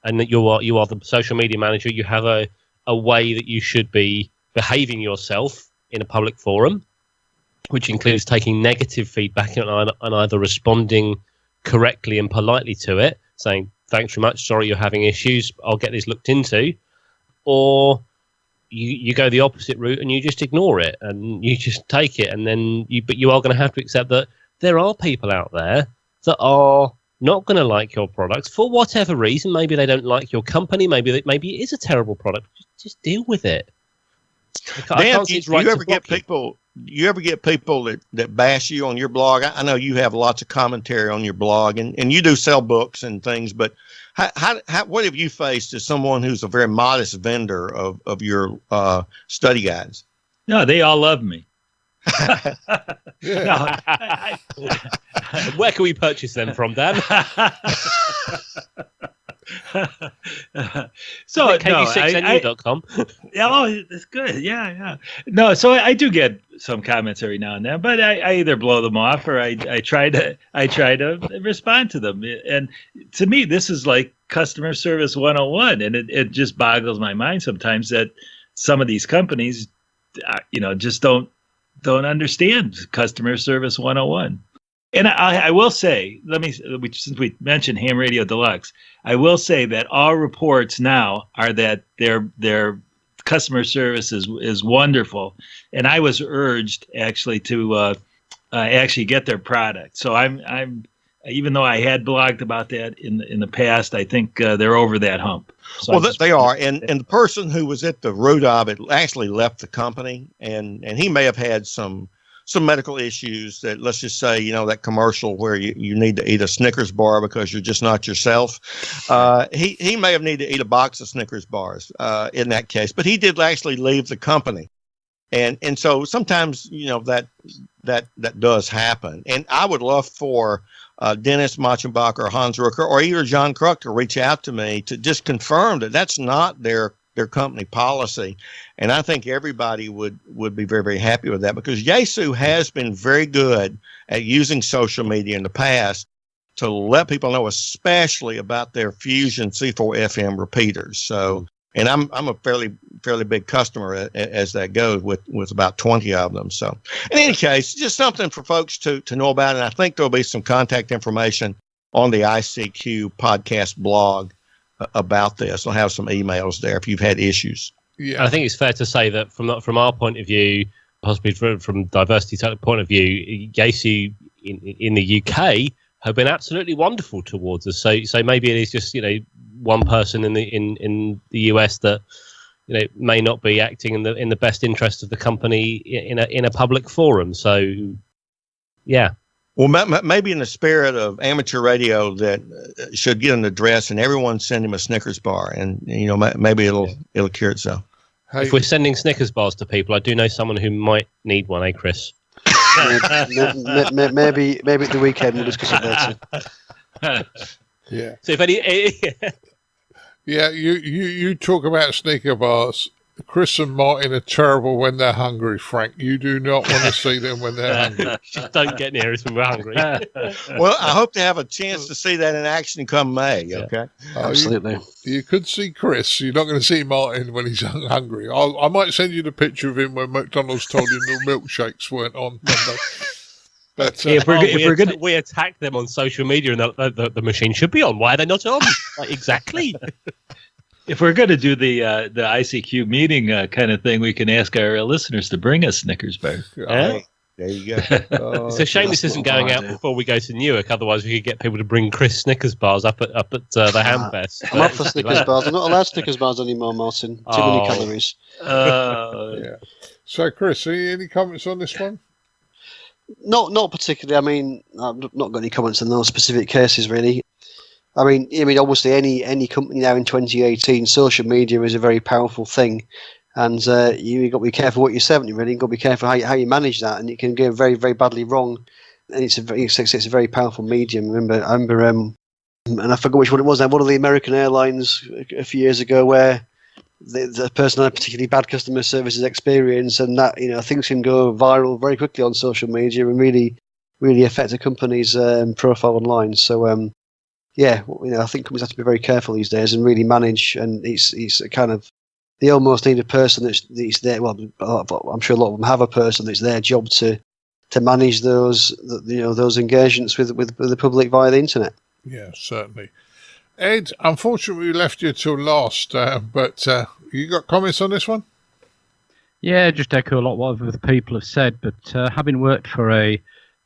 and that you are the social media manager, you have a way that you should be behaving yourself in a public forum, which includes taking negative feedback and either responding correctly and politely to it, saying, thanks very much, sorry you're having issues, I'll get this looked into, or you go the opposite route and you just ignore it and you just take it, and then you are going to have to accept that there are people out there that are not going to like your products for whatever reason. Maybe they don't like your company, maybe it is a terrible product. Just deal with it. Dan, you ever get people that bash you on your blog? I know you have lots of commentary on your blog, and you do sell books and things, but what have you faced as someone who's a very modest vendor of your study guides? No, they all love me. Where can we purchase them from, Dan? So KB6NU.com. Oh, that's good. Yeah. No, so I do get some comments every now and then, but I either blow them off or I try to respond to them. And to me, this is like customer service 101, and it just boggles my mind sometimes that some of these companies, just don't understand customer service 101. And I will say, since we mentioned Ham Radio Deluxe, I will say that all reports now are that their customer service is wonderful. And I was urged actually to actually get their product. So I'm even though I had blogged about that in the past, I think they're over that hump. So they are, and the person who was at the root of it actually left the company, and he may have had some medical issues that, let's just say, that commercial where you need to eat a Snickers bar because you're just not yourself. He may have needed to eat a box of Snickers bars in that case, but he did actually leave the company. And so sometimes, that does happen. And I would love for Dennis Machenbach or Hans Rucker or either John Kruk to reach out to me to just confirm that that's not their company policy. And I think everybody would be very, very happy with that, because Yaesu has been very good at using social media in the past to let people know, especially about their Fusion C4 FM repeaters. So, and I'm a fairly big customer as that goes with about 20 of them. So in any case, just something for folks to know about. And I think there'll be some contact information on the ICQ podcast blog about this. I'll have some emails there if you've had issues. Yeah, I think it's fair to say that from our point of view, possibly from diversity point of view, Yaesu in the UK have been absolutely wonderful towards us. So maybe it is just one person in the US that may not be acting in the best interest of the company in a public forum. So yeah. Well, maybe in the spirit of amateur radio, that should get an address and everyone send him a Snickers bar, and maybe it'll cure itself. Hey. If we're sending Snickers bars to people, I do know someone who might need one, Chris? maybe at the weekend we'll discuss it later. Yeah. So if any, yeah, you talk about Snicker bars. Chris and Martin are terrible when they're hungry, Frank. You do not want to see them when they're hungry. Just don't get near us when we're hungry. Well, I hope to have a chance to see that in action come May, okay? Absolutely. You could see Chris. You're not going to see Martin when he's hungry. I might send you the picture of him when McDonald's told him the milkshakes weren't on Monday. But, if we attack them on social media and the machine should be on, why are they not on? Exactly. If we're going to do the ICQ meeting kind of thing, we can ask our listeners to bring us Snickers bars. There you go. It's a shame this isn't going out before we go to Newark. Otherwise, we could get people to bring Chris Snickers bars up at the Hamfest. I'm up for Snickers bars. I'm not allowed Snickers bars anymore, Martin. Too many calories. Yeah. So, Chris, any comments on this one? Not particularly. I mean, I've not got any comments on those specific cases, really. I mean, obviously, any company now in 2018, social media is a very powerful thing, and you got to be careful what you say. Really, you got to be careful how you manage that, and it can go very, very badly wrong. And it's a very powerful medium. I remember, and I forgot which one it was now. One of the American airlines a few years ago, where the person had a particularly bad customer services experience, and that things can go viral very quickly on social media and really, really affect a company's profile online. So, I think companies have to be very careful these days and really manage. And it's a kind of, they almost need a person that's there. Well, I'm sure a lot of them have a person that's their job to manage those engagements with the public via the internet. Yeah, certainly. Ed, unfortunately, we left you till last, but you got comments on this one? Yeah, just echo a lot of what other people have said, but having worked for a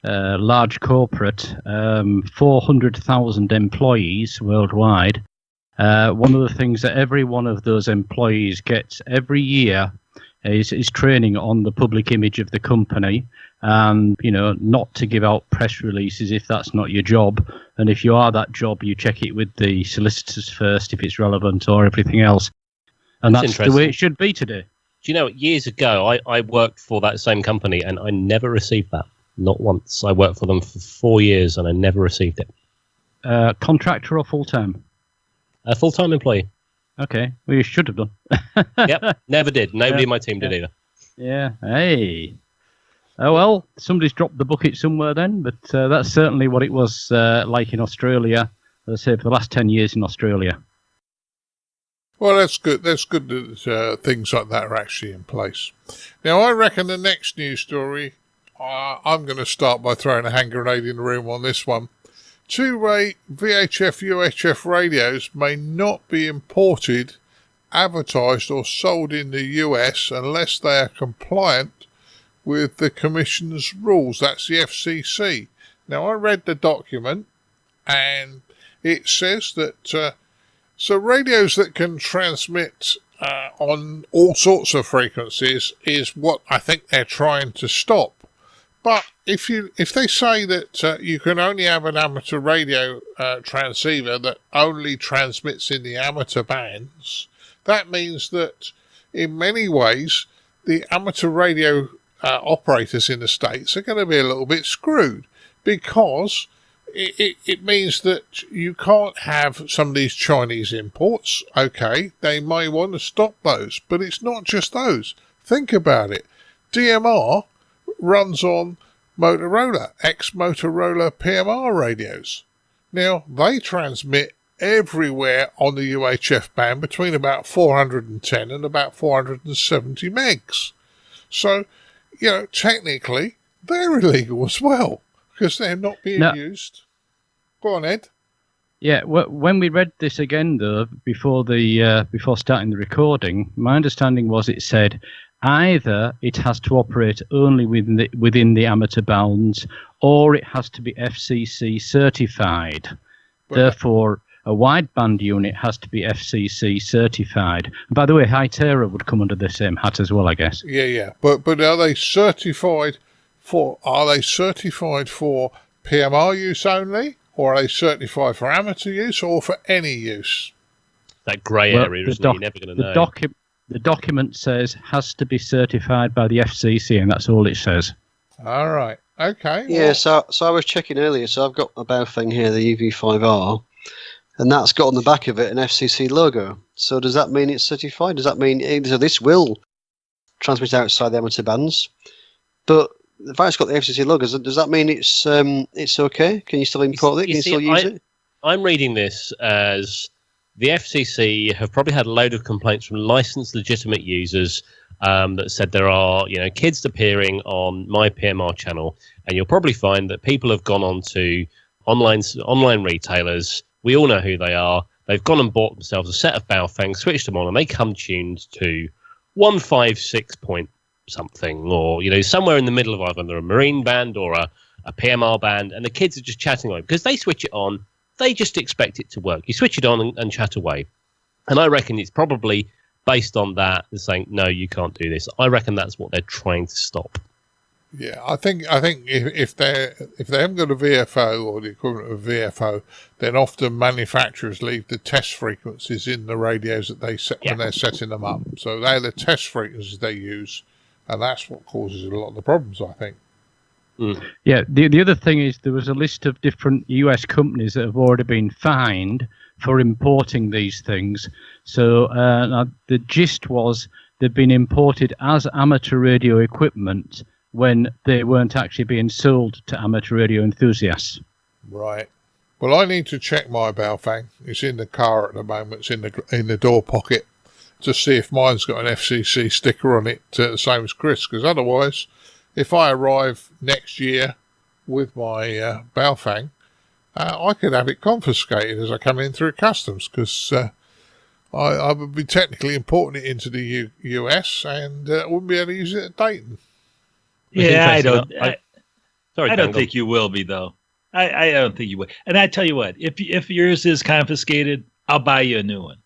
large corporate, 400,000 employees worldwide, one of the things that every one of those employees gets every year is training on the public image of the company, and not to give out press releases if that's not your job, and if you are that job, you check it with the solicitors first if it's relevant or everything else, and that's the way it should be today. Do you know, years ago I worked for that same company and I never received that, not once. I worked for them for 4 years and I never received it. Contractor or full-time? A full-time employee. Okay, well, you should have done. Yep, never did. Nobody in my team did either. Yeah, hey. Oh, well, somebody's dropped the bucket somewhere then, but that's certainly what it was like in Australia, as I say, for the last 10 years in Australia. Well, that's good. That's good that things like that are actually in place. Now, I reckon the next news story, I'm going to start by throwing a hand grenade in the room on this one. Two-way VHF UHF radios may not be imported, advertised or sold in the US unless they are compliant with the Commission's rules. That's the FCC. Now, I read the document and it says that so radios that can transmit on all sorts of frequencies is what I think they're trying to stop. But if they say that you can only have an amateur radio transceiver that only transmits in the amateur bands, that means that in many ways the amateur radio operators in the States are going to be a little bit screwed, because it means that you can't have some of these Chinese imports. Okay, they may want to stop those, but it's not just those. Think about it. DMR runs on Motorola, ex-Motorola PMR radios. Now, they transmit everywhere on the UHF band between about 410 and about 470 megs. So, technically, they're illegal as well, because they're not being used. Go on, Ed. Yeah, when we read this again, though, before starting the recording, my understanding was it said either it has to operate only within the amateur bounds, or it has to be FCC certified. Therefore, a wideband unit has to be FCC certified. And by the way, Hytera would come under the same hat as well, I guess. Yeah. But are they certified for PMR use only, or are they certified for amateur use or for any use? That grey area, isn't it? You're never going to know. The document says has to be certified by the FCC, and that's all it says. All right. Okay. Yeah, so I was checking earlier, so I've got a bow thing here, the UV5R, and that's got on the back of it an FCC logo. So does that mean it's certified? Does that mean so this will transmit outside the amateur bands? But the fact it's got the FCC logo, does that mean it's okay? Can you still import it? Can you still use it? I'm reading this as the FCC have probably had a load of complaints from licensed legitimate users that said there are kids appearing on my PMR channel, and you'll probably find that people have gone on to online retailers. We all know who they are. They've gone and bought themselves a set of Baofeng, switched them on, and they come tuned to 156 point something, or somewhere in the middle of either a marine band or a PMR band, and the kids are just chatting away because they switch it on. They just expect it to work. You switch it on and chat away. And I reckon it's probably based on that, they're saying, no, you can't do this. I reckon that's what they're trying to stop. Yeah, I think if they haven't got a VFO or the equivalent of VFO, then often manufacturers leave the test frequencies in the radios that they set when they're setting them up. So they're the test frequencies they use, and that's what causes a lot of the problems, I think. Yeah, the other thing is there was a list of different US companies that have already been fined for importing these things. So the gist was they'd been imported as amateur radio equipment when they weren't actually being sold to amateur radio enthusiasts. Right. Well, I need to check my Baofeng. It's in the car at the moment. It's in the door pocket to see if mine's got an FCC sticker on it, the same as Chris. Because otherwise, if I arrive next year with my Baofeng, I could have it confiscated as I come in through customs. Because I would be technically importing it into the US and wouldn't be able to use it at Dayton. Yeah, I Sorry, don't think you will be, though. I don't think you will. And I tell you what, if yours is confiscated, I'll buy you a new one.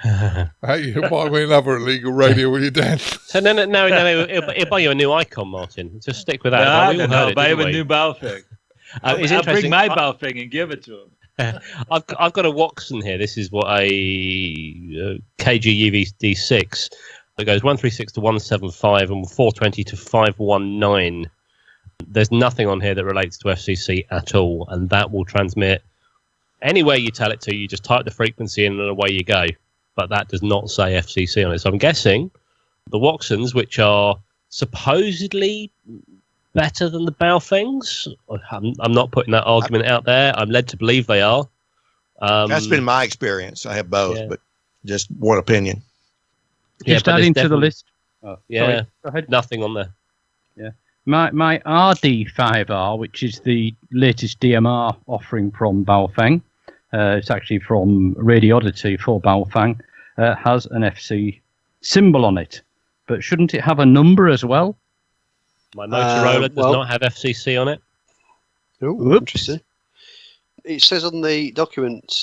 Hey, you buy me another illegal radio, will you, Dan? So no, it'll buy you a new icon, Martin. Just stick with that. No, buy him a new Baofeng. I'll bring my Baofeng and give it to him. I've got a Watson here. This is what a KG UVD6. It goes 136 to 175 and 420 to 519. There's nothing on here that relates to FCC at all, and that will transmit anywhere you tell it to. You just type the frequency in and away you go. But that does not say FCC on it. So I'm guessing the Watsons, which are supposedly better than the Baofengs, I'm not putting that argument out there. I'm led to believe they are. That's been my experience. I have both, but just one opinion. Just adding to the list. Oh, yeah, go ahead. Nothing on there. Yeah, my RD5R, which is the latest DMR offering from Baofeng, it's actually from Radioddity for Baofeng, has an FC symbol on it, but shouldn't it have a number as well? My Motorola does not have FCC on it. Oh, interesting. It says on the document.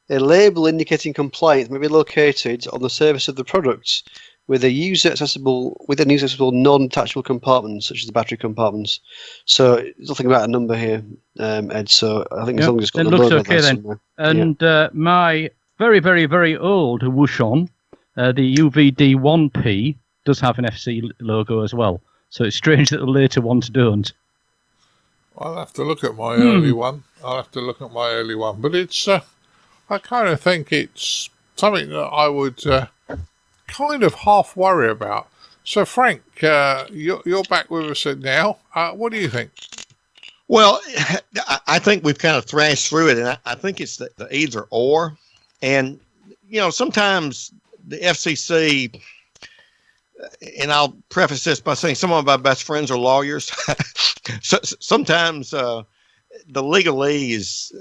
A label indicating compliance may be located on the surface of the products with a user-accessible non-detachable compartment, such as the battery compartments. So there's nothing about a number here, Ed. So I think as long as it's got the logo there somewhere. And my very, very, very old Wouchon, the UVD1P, does have an FC logo as well. So it's strange that the later ones don't. I'll have to look at my early one. But it's... I kind of think it's something that I would kind of half worry about. So, Frank, you're back with us now. What do you think? Well, I think we've kind of thrashed through it, and I think it's the either or. And, sometimes the FCC, and I'll preface this by saying some of my best friends are lawyers. So, sometimes the legalese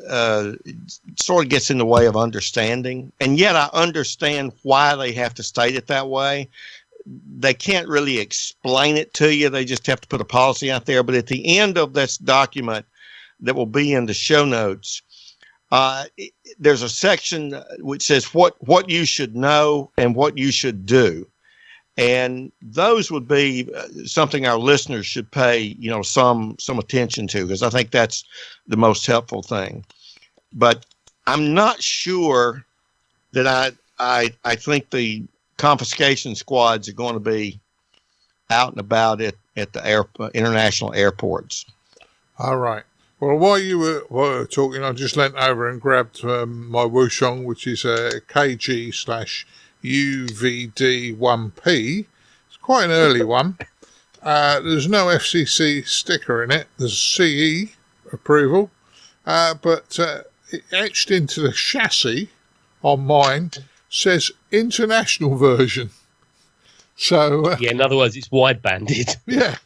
sort of gets in the way of understanding, and yet I understand why they have to state it that way. They can't really explain it to you. They just have to put a policy out there. But at the end of this document that will be in the show notes, there's a section which says what you should know and what you should do. And those would be something our listeners should pay, some attention to, because I think that's the most helpful thing. But I'm not sure that I think the confiscation squads are going to be out and about at the international airports. All right. Well, while you were talking, I just leant over and grabbed my Wouchon, which is a KG/UVD1P. It's quite an early one. There's no FCC sticker in it. There's CE approval, but etched into the chassis on mine says international version. So in other words, it's wide-banded. Yeah,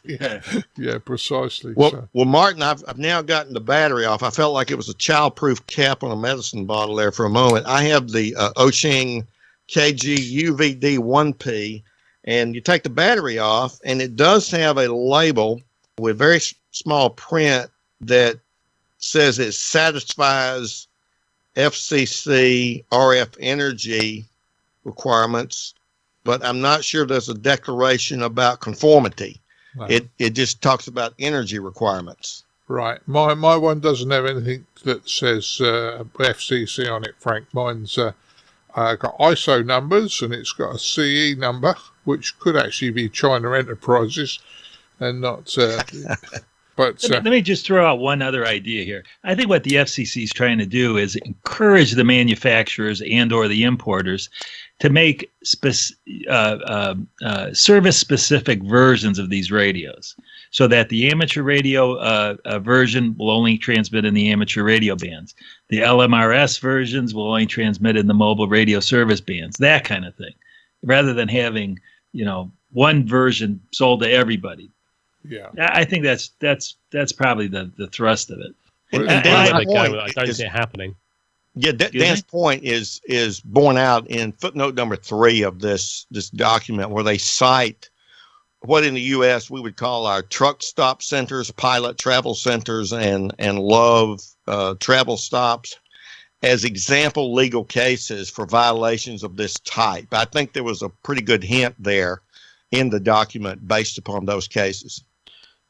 precisely. Well, Martin, I've now gotten the battery off. I felt like it was a child-proof cap on a medicine bottle there for a moment. I have the Oshing KG UVD1P, and you take the battery off, and it does have a label with very small print that says it satisfies FCC RF energy requirements, but I'm not sure there's a declaration about conformity. No. It just talks about energy requirements. Right. My one doesn't have anything that says FCC on it, Frank. Mine's got ISO numbers, and it's got a CE number, which could actually be China Enterprises and not... but let me just throw out one other idea here. I think what the FCC is trying to do is encourage the manufacturers and or the importers to make service-specific versions of these radios, so that the amateur radio version will only transmit in the amateur radio bands. The LMRS versions will only transmit in the mobile radio service bands, that kind of thing, rather than having, one version sold to everybody. Yeah, I think that's probably the thrust of it. And I don't see it happening. Yeah, Dan's point is borne out in footnote number 3 of this document, where they cite what in the U.S. we would call our truck stop centers, pilot travel centers, and love travel stops as example legal cases for violations of this type. I think there was a pretty good hint there in the document based upon those cases.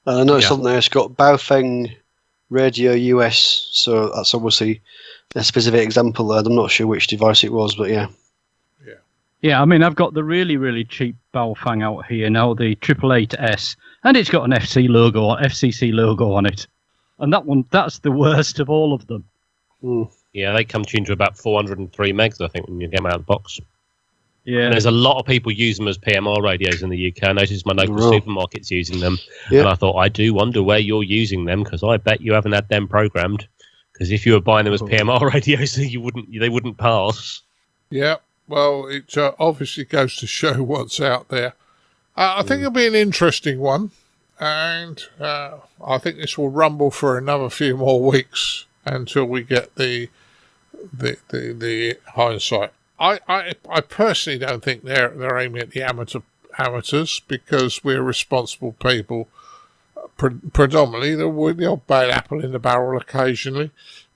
I noticed something there. It's got Baofeng Radio US, so that's obviously a specific example there. I'm not sure which device it was, but yeah. Yeah, I mean, I've got the really, really cheap Baofeng out here now, the 888S, and it's got an FCC logo on it. And that's the worst of all of them. Yeah, they come tuned to about 403 megs, I think, when you get them out of the box. Yeah. And there's a lot of people using them as PMR radios in the UK. I noticed my local supermarket's using them. And I thought, I do wonder where you're using them, because I bet you haven't had them programmed. Because if you were buying them as PMR radios, they wouldn't pass. Yeah, well, it obviously goes to show what's out there. I think it'll be an interesting one, and I think this will rumble for another few more weeks until we get the hindsight. I personally don't think they're aiming at the amateurs, because we're responsible people. Predominantly, there will be the odd bad apple in the barrel occasionally,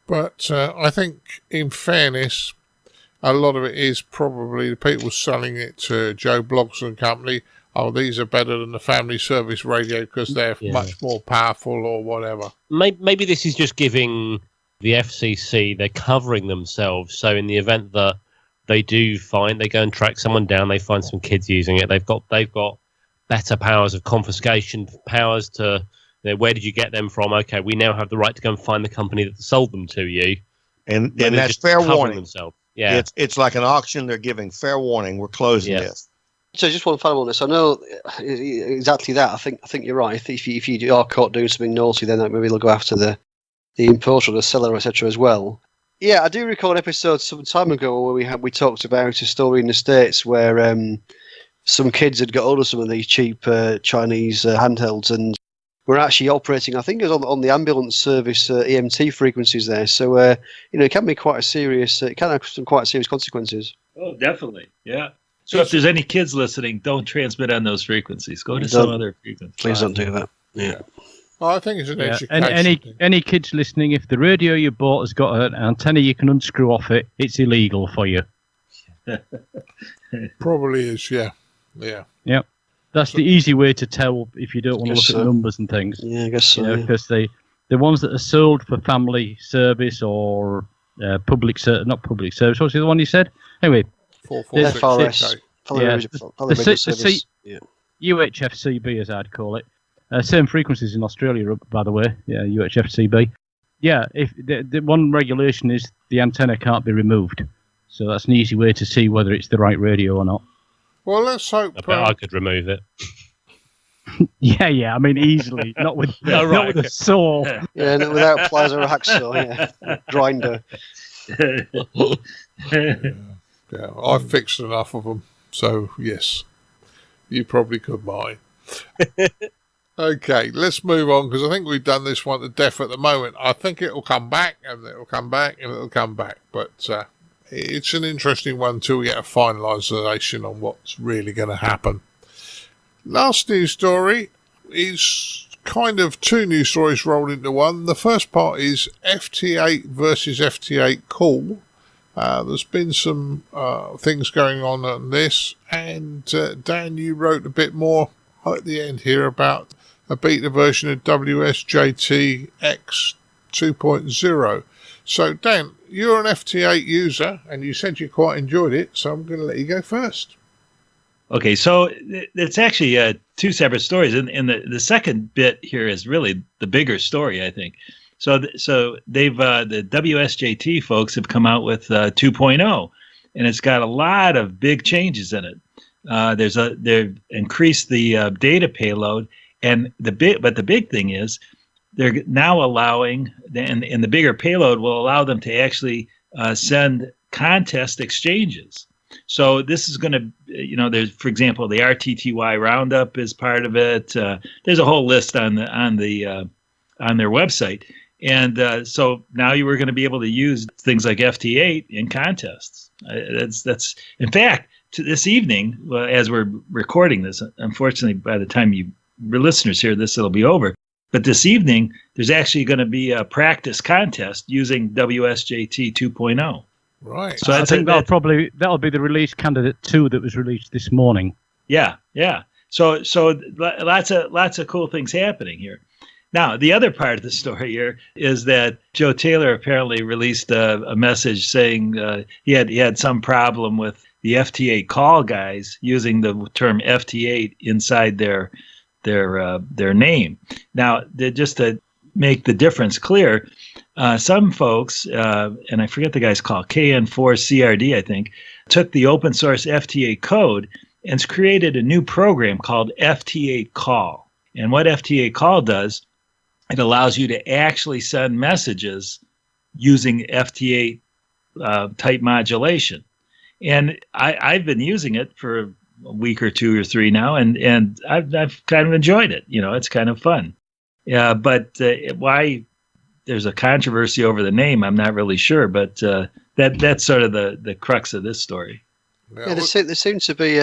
but I think, in fairness, a lot of it is probably the people selling it to Joe Bloggs and company. Oh, these are better than the family service radio because they're much more powerful or whatever. Maybe this is just giving the FCC, they're covering themselves. So in the event that they do they go and track someone down, they find some kids using it, they've got better powers of confiscation, powers to, where did you get them from? Okay, we now have the right to go and find the company that sold them to you. And that's fair warning. Themselves. Yeah, it's like an auction. They're giving fair warning. We're closing this. So just one final on this. I know exactly that. I think you're right. If you are caught doing something naughty, then maybe they'll go after the importer, the seller, etc. as well. Yeah, I do recall an episode some time ago where we talked about a story in the States where some kids had got hold of some of these cheap Chinese handhelds and were actually operating, I think it was on the ambulance service EMT frequencies there. So, it can be quite a serious, it can have some quite serious consequences. Oh, definitely. Yeah. So if there's any kids listening, don't transmit on those frequencies. Go to some other frequency. Please don't do that. Yeah. Well, I think it's an education. And any kids listening, if the radio you bought has got an antenna you can unscrew off it, it's illegal for you. Probably is, yeah. Yeah. Yep. That's the easy way to tell if you don't want to look at numbers and things. Yeah, I guess so. Because the ones that are sold for family service or public service, not public service, what's the other one you said? Anyway. FRS. UHFCB, as I'd call it. Same frequencies in Australia, by the way. Yeah, UHFCB. Yeah, if the one regulation is the antenna can't be removed. So that's an easy way to see whether it's the right radio or not. Well, let's hope. I bet I could remove it. Yeah. I mean, easily, not with not with a saw. Yeah, without pliers or a hacksaw. Yeah, grinder. Yeah, I've fixed enough of them, so yes, you probably could mine. Okay, let's move on because I think we've done this one to death at the moment. I think it'll come back, and it'll come back, and it'll come back, but. It's an interesting one until we get a finalisation on what's really going to happen. Last news story is kind of two news stories rolled into one. The first part is FT8 versus FT8 call. There's been some things going on this, and Dan, you wrote a bit more at the end here about a beta version of WSJT-X 2.0. So, Dan, you're an FT8 user, and you said you quite enjoyed it, so I'm going to let you go first. Okay, so it's actually two separate stories, and the second bit here is really the bigger story, I think. So they've the WSJT folks have come out with 2.0, and it's got a lot of big changes in it. They've increased the data payload, and the big thing is they're now allowing, and the bigger payload will allow them to actually send contest exchanges. So this is going to, there's, for example, the RTTY roundup is part of it. There's a whole list on their website, and so now you were going to be able to use things like FT8 in contests. That's in fact this evening, as we're recording this. Unfortunately, by the time listeners hear this, it'll be over. But this evening, there's actually going to be a practice contest using WSJT 2.0. Right. So I think that'll be the release candidate 2 that was released this morning. Yeah. So lots of cool things happening here. Now, the other part of the story here is that Joe Taylor apparently released a message saying he had some problem with the FT8 call guys using the term FT8 inside their name. Now, just to make the difference clear, some folks, and I forget the guy's call, KN4CRD, I think, took the open source FT8 code and created a new program called FT8 Call. And what FT8 Call does, it allows you to actually send messages using FT8 type modulation. And I've been using it for a week or 2 or 3 now, and I've kind of enjoyed it. It's kind of fun. But why there's a controversy over the name, I'm not really sure. But that's sort of the crux of this story. Yeah, there seems to be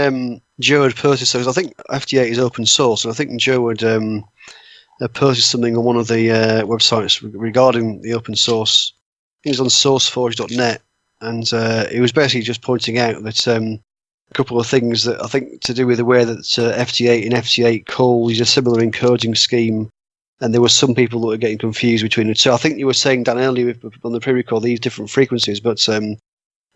Joe had posted something. I think FT8 is open source, and I think Joe had posted something on one of the websites regarding the open source. He was on sourceforge.net, and he was basically just pointing out that a couple of things that I think to do with the way that FT8 and FT8 call use a similar encoding scheme, and there were some people that were getting confused between the two. I think you were saying, Dan, earlier on the pre-record, these different frequencies, but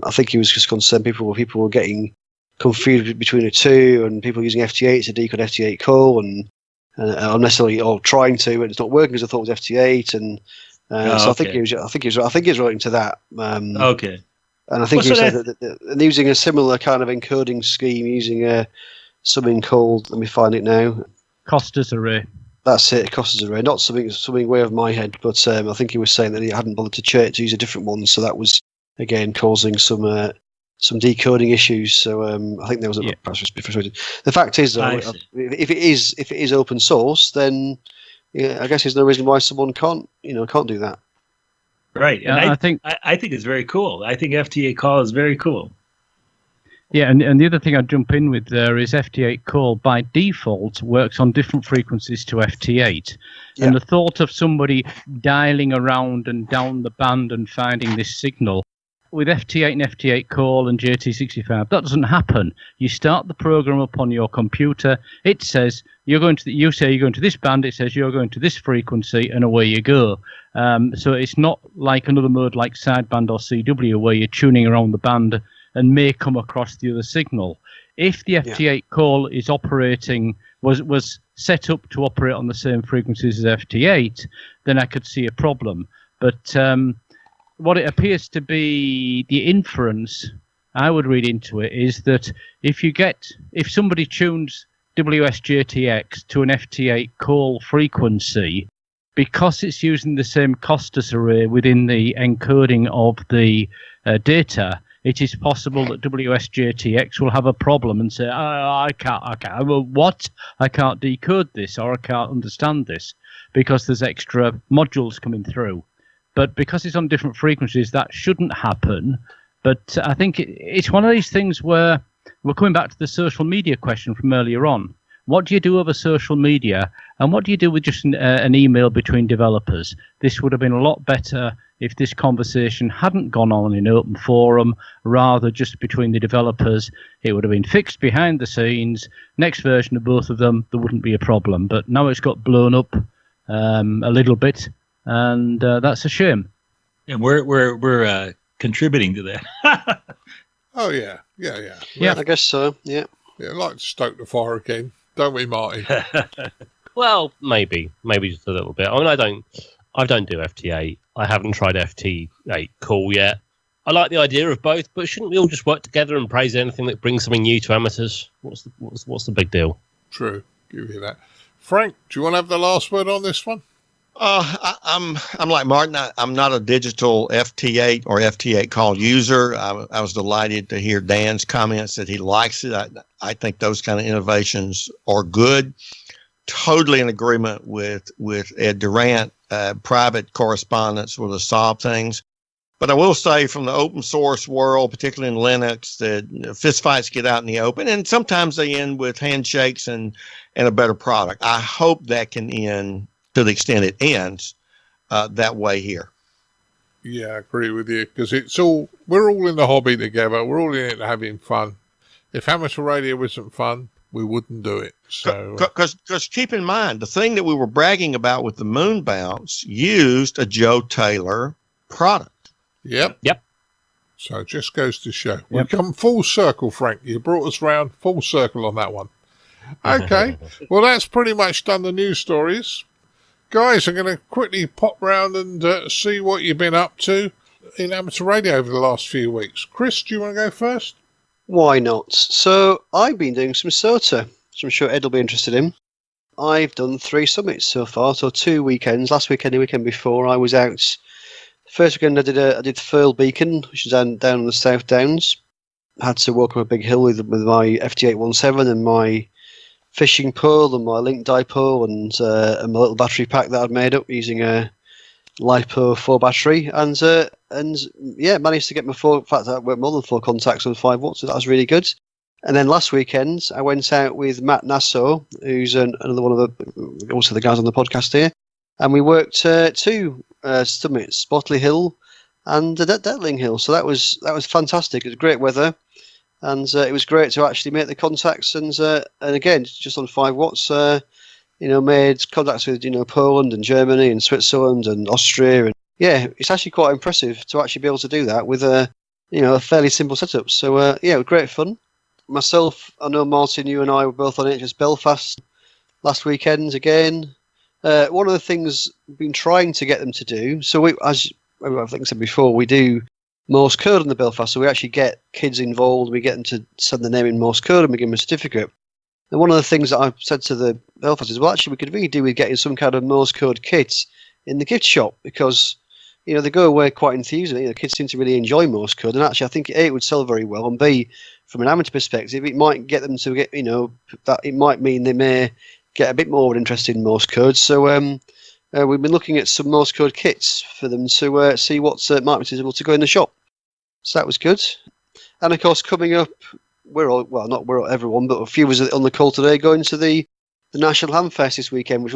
I think he was just concerned people were getting confused between the two, and people using FT8 to decode FT8 call, and unnecessarily or trying to, and it's not working as I thought it was FT8, and so okay. I think he was relating to that. Okay. And I think he said that using a similar kind of encoding scheme, using something called, let me find it now. Costas array. That's it, Costas array. Not something way over my head, but I think he was saying that he hadn't bothered to use a different one, so that was again causing some decoding issues. So I think there was perhaps just be frustrated. The fact is, though, if it is open source, then I guess there's no reason why someone can't do that. Right, and I think it's very cool. I think FT8 call is very cool. Yeah, and the other thing I'd jump in with there is FT8 call by default works on different frequencies to FT8. Yeah. And the thought of somebody dialing around and down the band and finding this signal with FT8 and FT8 call and JT65, that doesn't happen. You start the program up on your computer. It says you're going to this band. It says you're going to this frequency, and away you go. So it's not like another mode like sideband or CW where you're tuning around the band and may come across the other signal. If the FT8 call is operating was set up to operate on the same frequencies as FT8, then I could see a problem. But what it appears to be, the inference I would read into it is that if somebody tunes WSJTX to an FT8 call frequency, because it's using the same Costas array within the encoding of the data, it is possible that WSJTX will have a problem and say, I can't, what? I can't decode this, or I can't understand this, because there's extra modules coming through. But because it's on different frequencies, that shouldn't happen. But I think it's one of these things where we're coming back to the social media question from earlier on. What do you do over social media? And what do you do with just an email between developers? This would have been a lot better if this conversation hadn't gone on in open forum, rather just between the developers. It would have been fixed behind the scenes. Next version of both of them, there wouldn't be a problem. But now it's got blown up a little bit, and that's a shame. And we're contributing to that. Oh, yeah. I guess so, yeah. Yeah, I'd like to stoke the fire again. Don't we, Marty? Well, maybe just a little bit. I mean, I don't do FT8. I haven't tried FT8 Cool yet. I like the idea of both, but shouldn't we all just work together and praise anything that brings something new to amateurs? What's the big deal? True. Give you that. Frank, do you want to have the last word on this one? I'm like Martin. I'm not a digital FT8 or FT8 call user. I was delighted to hear Dan's comments that he likes it. I think those kind of innovations are good. Totally in agreement with Ed Durrant. Private correspondence will solve things. But I will say from the open source world, particularly in Linux, that fistfights get out in the open, and sometimes they end with handshakes and a better product. I hope that can end to the extent it ends that way here. Yeah, I agree with you, because we're all in the hobby together. We're all in it having fun. If amateur radio isn't fun, we wouldn't do it. So, because keep in mind, the thing that we were bragging about with the Moonbounce used a Joe Taylor product. Yep. So it just goes to show. Yep. We've come full circle, Frank. You brought us round full circle on that one. Okay. Well, that's pretty much done the news stories. Guys, I'm going to quickly pop round and see what you've been up to in amateur radio over the last few weeks. Chris, do you want to go first? Why not? So I've been doing some SOTA, which I'm sure Ed will be interested in. I've done 3 summits so far, so 2 weekends. Last weekend, the weekend before, I was out. First weekend, I did Firle Beacon, which is down on the South Downs. I had to walk up a big hill with my FT817 and my fishing pole and my link dipole and my little battery pack that I'd made up using a LiPo 4 battery, and managed to get my 4. In fact, I went more than 4 contacts on 5 watts, so that was really good. And then last weekend, I went out with Matt Nassau, who's another one of the guys on the podcast here, and we worked 2 summits, Botley Hill and Detling Hill. So that was fantastic. It was great weather. And it was great to actually make the contacts, and again, just on 5 watts, made contacts with Poland and Germany and Switzerland and Austria, and yeah, it's actually quite impressive to actually be able to do that with a fairly simple setup. So it was great fun. Myself, I know Martin, you and I were both on HS Belfast last weekend again. One of the things we've been trying to get them to do, so as I think I said before, we do Morse code in the Belfast, so we actually get kids involved, we get them to send their name in Morse code and we give them a certificate. And one of the things that I've said to the Belfast is, well, actually, we could really do with getting some kind of Morse code kit in the gift shop, because they go away quite enthused. The kids seem to really enjoy Morse code, and actually I think A, it would sell very well, and B, from an amateur perspective, it might get them to get, that it might mean they may get a bit more interested in Morse code. So we've been looking at some Morse code kits for them to see what might be suitable to go in the shop. So that was good. And of course, coming up, everyone, but a few of us on the call today going to the National Hamfest this weekend, which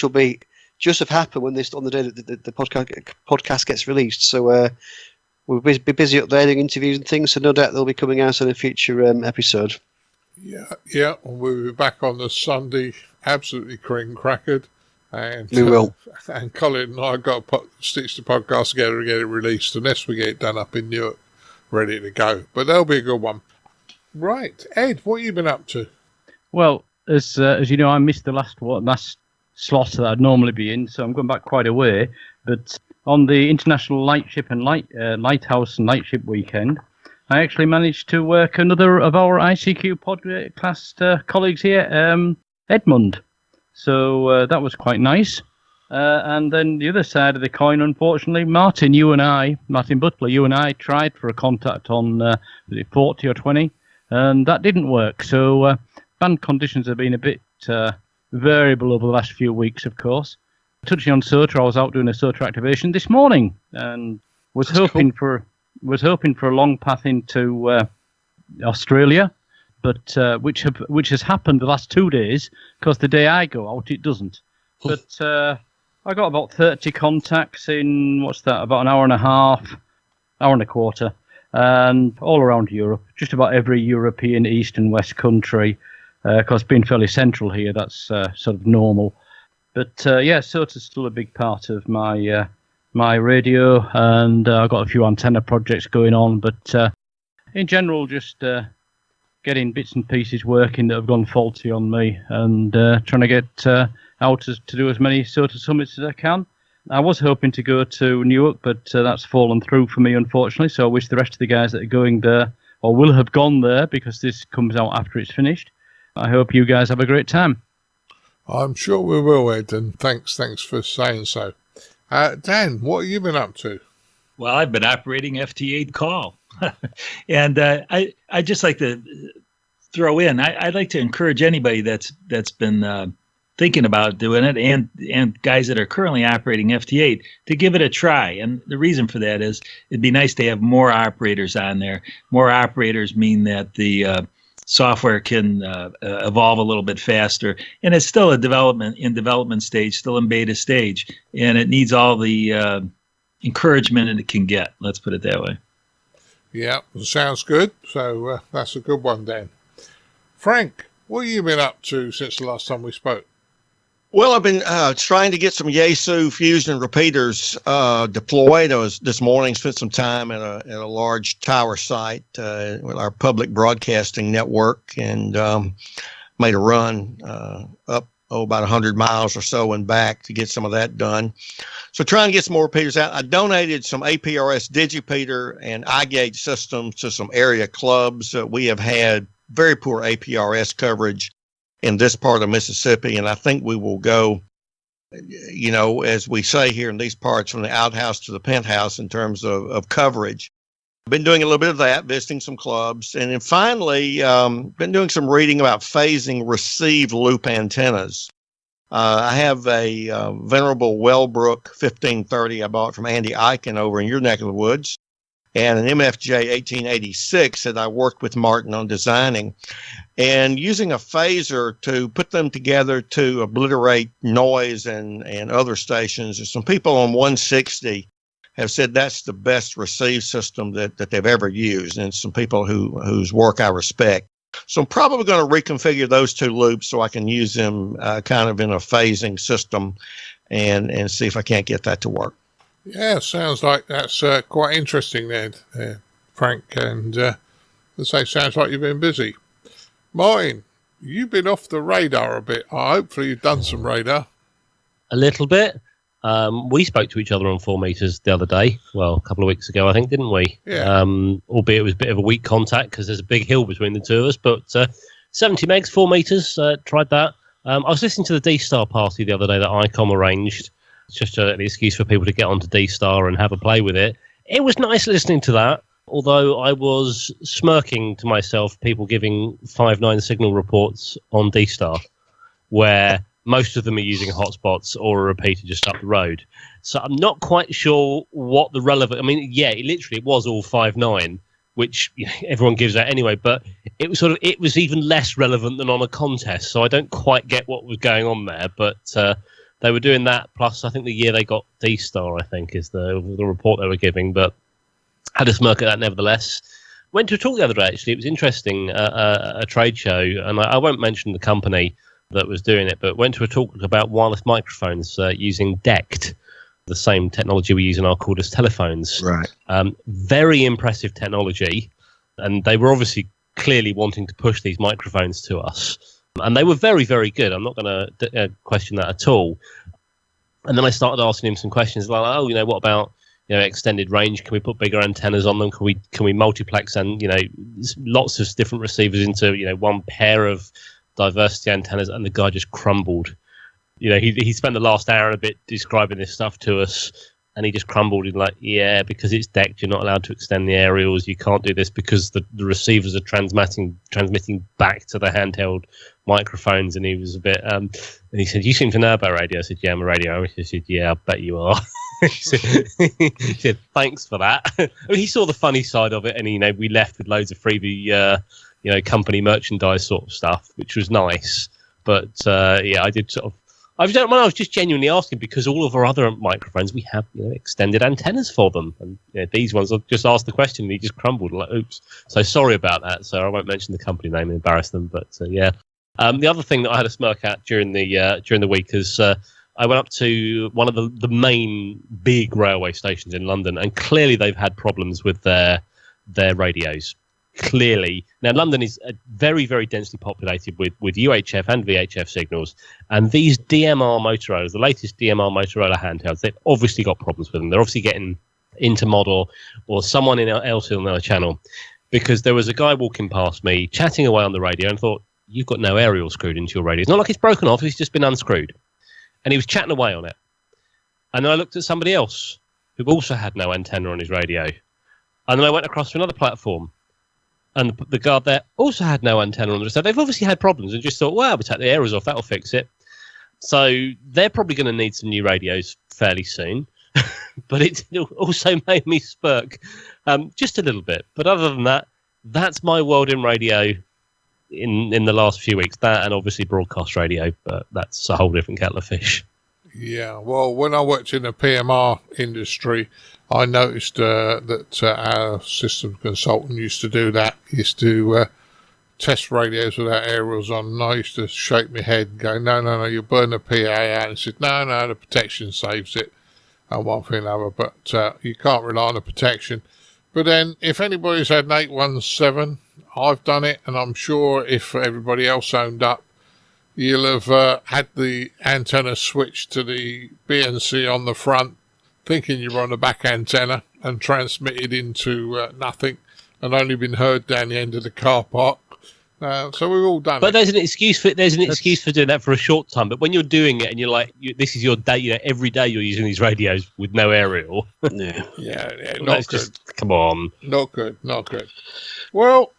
will be just have happened on the day that the podcast gets released. So we'll be busy up there doing interviews and things. So no doubt they'll be coming out in a future episode. Yeah. We'll be back on the Sunday, absolutely crackered. And we will. And Colin and I got to stitch the podcast together and get it released, unless we get it done up in Newark, ready to go. But that'll be a good one. Right, Ed, what have you been up to? Well, as you know, I missed the last slot that I'd normally be in, so I'm going back quite a way. But on the International Lightship and Lighthouse and Lightship weekend, I actually managed to work another of our ICQ podcast colleagues here, Edmund. So that was quite nice. And then the other side of the coin, unfortunately, Martin Butler, you and I tried for a contact on, was it 40 or 20? And that didn't work. So band conditions have been a bit variable over the last few weeks, of course. Touching on SOTA, I was out doing a SOTA activation this morning and was hoping for a long path into Australia. but which has happened the last 2 days, because the day I go out, it doesn't. But I got about 30 contacts in, about an hour and a half, hour and a quarter, and all around Europe, just about every European east and west country, because being fairly central here, that's sort of normal. But SOTA is still a big part of my my radio, and I've got a few antenna projects going on, but in general, just getting bits and pieces working that have gone faulty on me, and trying to get out to do as many SOTA summits as I can. I was hoping to go to Newark, but that's fallen through for me, unfortunately, so I wish the rest of the guys that are going there, or will have gone there, because this comes out after it's finished. I hope you guys have a great time. I'm sure we will, Ed, and thanks for saying so. Dan, what have you been up to? Well, I've been operating FT8 call. And I just like to throw in, I'd like to encourage anybody that's been thinking about doing it, and guys that are currently operating FT8, to give it a try. And the reason for that is it'd be nice to have more operators on there. More operators mean that the software can evolve a little bit faster, and it's still in development stage, still in beta stage, and it needs all the encouragement it can get. Let's put it that way. Yeah, sounds good. So that's a good one, Dan. Frank, what have you been up to since the last time we spoke? Well, I've been trying to get some Yaesu fusion repeaters deployed. I was this morning, spent some time at a large tower site with our public broadcasting network, and made a run up about 100 miles or so and back to get some of that done. So trying to get some more repeaters out. I donated some APRS Digipeater and iGauge systems to some area clubs. We have had very poor APRS coverage in this part of Mississippi, and I think we will go, as we say here in these parts, from the outhouse to the penthouse in terms of coverage. I've been doing a little bit of that, visiting some clubs, and then finally been doing some reading about phasing receive loop antennas. I have a venerable Wellbrook 1530 I bought from Andy Eichen over in your neck of the woods, and an MFJ 1886 that I worked with Martin on designing, and using a phaser to put them together to obliterate noise and other stations. There's some people on 160 have said that's the best receive system that they've ever used, and some people whose work I respect. So I'm probably going to reconfigure those two loops so I can use them kind of in a phasing system, and see if I can't get that to work. Yeah, sounds like that's quite interesting there, Frank, and sounds like you've been busy. Martin, you've been off the radar a bit. Hopefully you've done some radar. A little bit. We spoke to each other on 4 meters the other day. Well, a couple of weeks ago, I think, didn't we? Yeah. Albeit it was a bit of a weak contact because there's a big hill between the two of us. But 70 megs, 4 meters, tried that. I was listening to the D-Star party the other day that ICOM arranged. It's just an excuse for people to get onto D-Star and have a play with it. It was nice listening to that, although I was smirking to myself, people giving 5.9 signal reports on D-Star, where most of them are using hotspots or a repeater just up the road. So I'm not quite sure what the relevant... I mean, yeah, it was all 5.9, which everyone gives out anyway, but it was even less relevant than on a contest, so I don't quite get what was going on there, but... they were doing that, plus I think the year they got D-Star, I think, is the report they were giving, but had a smirk at that nevertheless. Went to a talk the other day, actually. It was interesting, a trade show, and I won't mention the company that was doing it, but went to a talk about wireless microphones using DECT, the same technology we use in our cordless telephones. Right. Very impressive technology, and they were obviously clearly wanting to push these microphones to us. And they were very, very good. I'm not going to question that at all. And then I started asking him some questions like, what about extended range? Can we put bigger antennas on them? Can we multiplex and lots of different receivers into one pair of diversity antennas? And the guy just crumbled. He spent the last hour and a bit describing this stuff to us, and he just crumbled in because it's DECT, you're not allowed to extend the aerials. You can't do this because the receivers are transmitting back to the handheld microphones. And he was a bit and he said, you seem to know about radio. I said, yeah, I'm a radio. He said, yeah, I bet you are. he said, thanks for that. I mean, he saw the funny side of it, and we left with loads of freebie company merchandise sort of stuff, which was nice. But I did sort of. I was just genuinely asking because all of our other microphones, we have extended antennas for them, and these ones, I've just asked the question and he just crumbled. Like, oops. So sorry about that. So I won't mention the company name and embarrass them. But yeah, the other thing that I had a smirk at during the week is I went up to one of the main big railway stations in London, and clearly they've had problems with their radios. Clearly. Now, London is very, very densely populated with UHF and VHF signals, and these DMR Motorola's, the latest DMR Motorola handhelds, they've obviously got problems with them. They're obviously getting into model, or someone in else in our channel, because there was a guy walking past me chatting away on the radio and thought, you've got no aerial screwed into your radio. It's not like it's broken off, it's just been unscrewed. And he was chatting away on it. And then I looked at somebody else who also had no antenna on his radio. And then I went across to another platform, and the guard there also had no antenna on it. So they've obviously had problems and just thought, well, we'll take the aerials off, that'll fix it. So they're probably going to need some new radios fairly soon. But it also made me spurk just a little bit. But other than that, that's my world in radio in the last few weeks. That and obviously broadcast radio, but that's a whole different kettle of fish. Yeah, well, when I worked in the PMR industry, I noticed that our systems consultant used to do that. He used to test radios without aerials on, and I used to shake my head and go, no, you'll burn the PA out. And he said, no, the protection saves it, and one thing and another, but you can't rely on the protection. But then, if anybody's had an 817, I've done it, and I'm sure if everybody else owned up, you'll have had the antenna switched to the BNC on the front, thinking you're on the back antenna, and transmitted into nothing, and only been heard down the end of the car park. So we've all done it. But there's an excuse for doing that for a short time. But when you're doing it and you're like, this is your day, every day you're using these radios with no aerial. Yeah, not good. Come on. Not good. Well,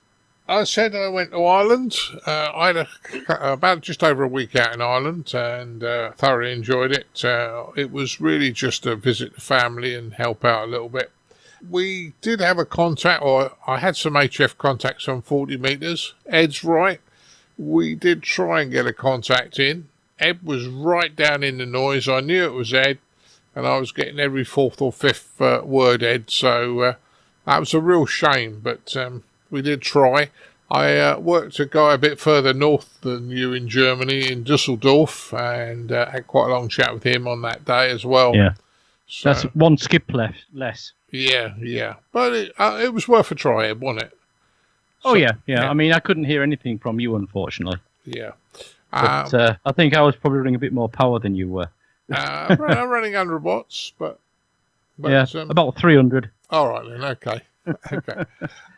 I said I went to Ireland. I had about just over a week out in Ireland and thoroughly enjoyed it. It was really just to visit the family and help out a little bit. We did have a contact, or I had some HF contacts on 40 metres. Ed's right. We did try and get a contact in. Ed was right down in the noise. I knew it was Ed, and I was getting every fourth or fifth word Ed. So that was a real shame, but we did try. I worked a guy a bit further north than you in Germany, in Dusseldorf, and had quite a long chat with him on that day as well. Yeah, so, that's one skip less. Yeah. But it was worth a try, Ed, wasn't it? Oh, yeah. I mean, I couldn't hear anything from you, unfortunately. Yeah. But I think I was probably running a bit more power than you were. I'm running 100 watts, but yeah, about 300. All right, then, okay.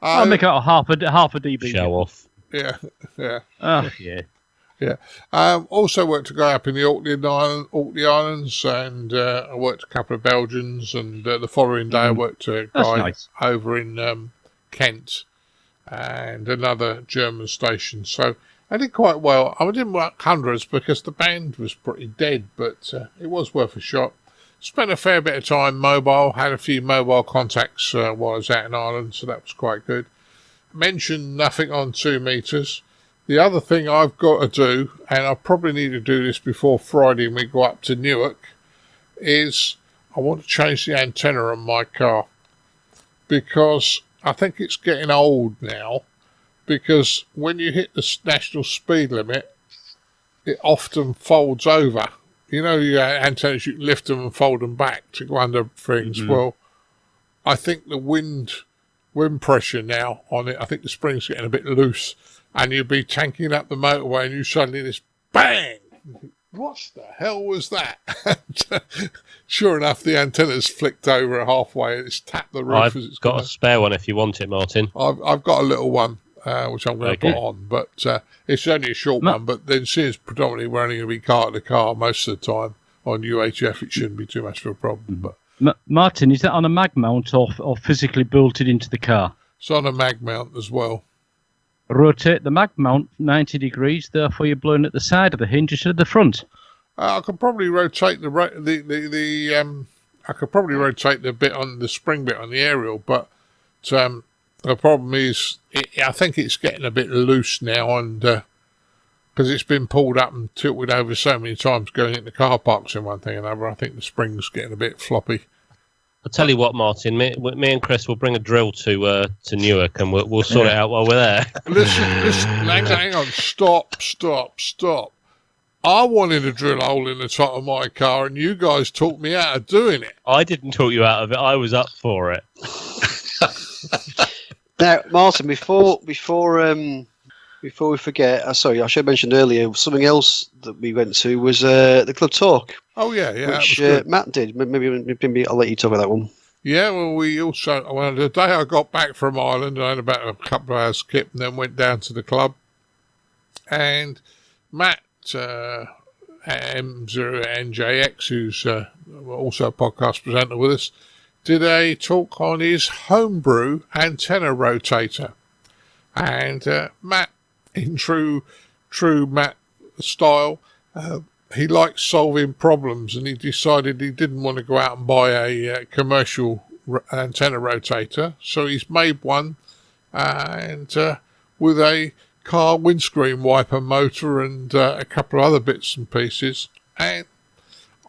I'll make out half a dB. Show off. Yeah. Oh, yeah. Yeah. Also worked a guy up in the Orkney Islands, and I worked a couple of Belgians, and the following day I worked a guy over in Kent and another German station. So I did quite well. I didn't work hundreds because the band was pretty dead, but it was worth a shot. Spent a fair bit of time mobile, had a few mobile contacts while I was out in Ireland, so that was quite good. Mentioned nothing on 2 meters. The other thing I've got to do, and I probably need to do this before Friday when we go up to Newark, is I want to change the antenna on my car, because I think it's getting old now, because when you hit the national speed limit, it often folds over. You know, your antennas, you can lift them and fold them back to go under things. Mm-hmm. Well, I think the wind pressure now on it, I think the spring's getting a bit loose, and you'll be tanking up the motorway and you suddenly this bang! What the hell was that? Sure enough, the antenna's flicked over halfway and it's tapped the roof. I've got a spare one if you want it, Martin. I've got a little one, which I'm going to put on, but it's only a short one. But then, since predominantly we're only going to be car to car most of the time on UHF, it shouldn't be too much of a problem. But Martin, is that on a mag mount or physically bolted into the car? It's on a mag mount as well. Rotate the mag mount 90 degrees, therefore you're blowing at the side of the hinge instead of the front. I could probably rotate I could probably rotate the bit on the spring bit on the aerial, but The problem is, I think it's getting a bit loose now, and because it's been pulled up and tilted over so many times going into car parks and one thing and another, I think the spring's getting a bit floppy. I'll tell you what, Martin. Me and Chris will bring a drill to Newark, and we'll sort it out while we're there. Listen, hang on, stop. I wanted a drill hole in the top of my car, and you guys taught me out of doing it. I didn't talk you out of it. I was up for it. Now, Martin, before we forget, sorry, I should have mentioned earlier, something else that we went to was the Club Talk. Oh, yeah, which Matt did. Maybe I'll let you talk about that one. Yeah, well, the day I got back from Ireland, I had about a couple of hours skip and then went down to the club. And Matt M0NJX, who's also a podcast presenter with us, did a talk on his homebrew antenna rotator. And Matt, in true Matt style, he likes solving problems, and he decided he didn't want to go out and buy a commercial antenna rotator, so he's made one, and with a car windscreen wiper motor and a couple of other bits and pieces. And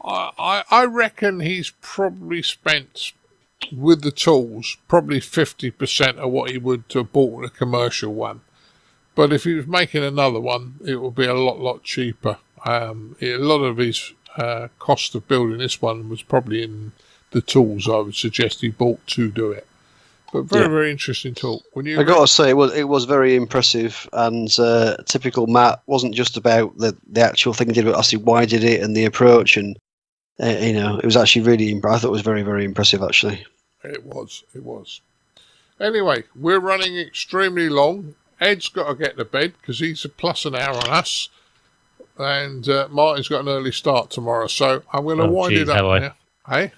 I reckon he's probably spent, with the tools, probably 50% of what he would have bought a commercial one. But if he was making another one, it would be a lot cheaper. A lot of his cost of building this one was probably in the tools I would suggest he bought to do it. But very interesting talk. I got to say, it was very impressive, and typical Matt. Wasn't just about the actual thing he did, but actually why he did it and the approach, and it was actually really. I thought it was very, very impressive, actually. It was. Anyway, we're running extremely long. Ed's got to get to bed because he's a plus an hour on us, and Martin's got an early start tomorrow, so I'm going to wind it up now. Hey?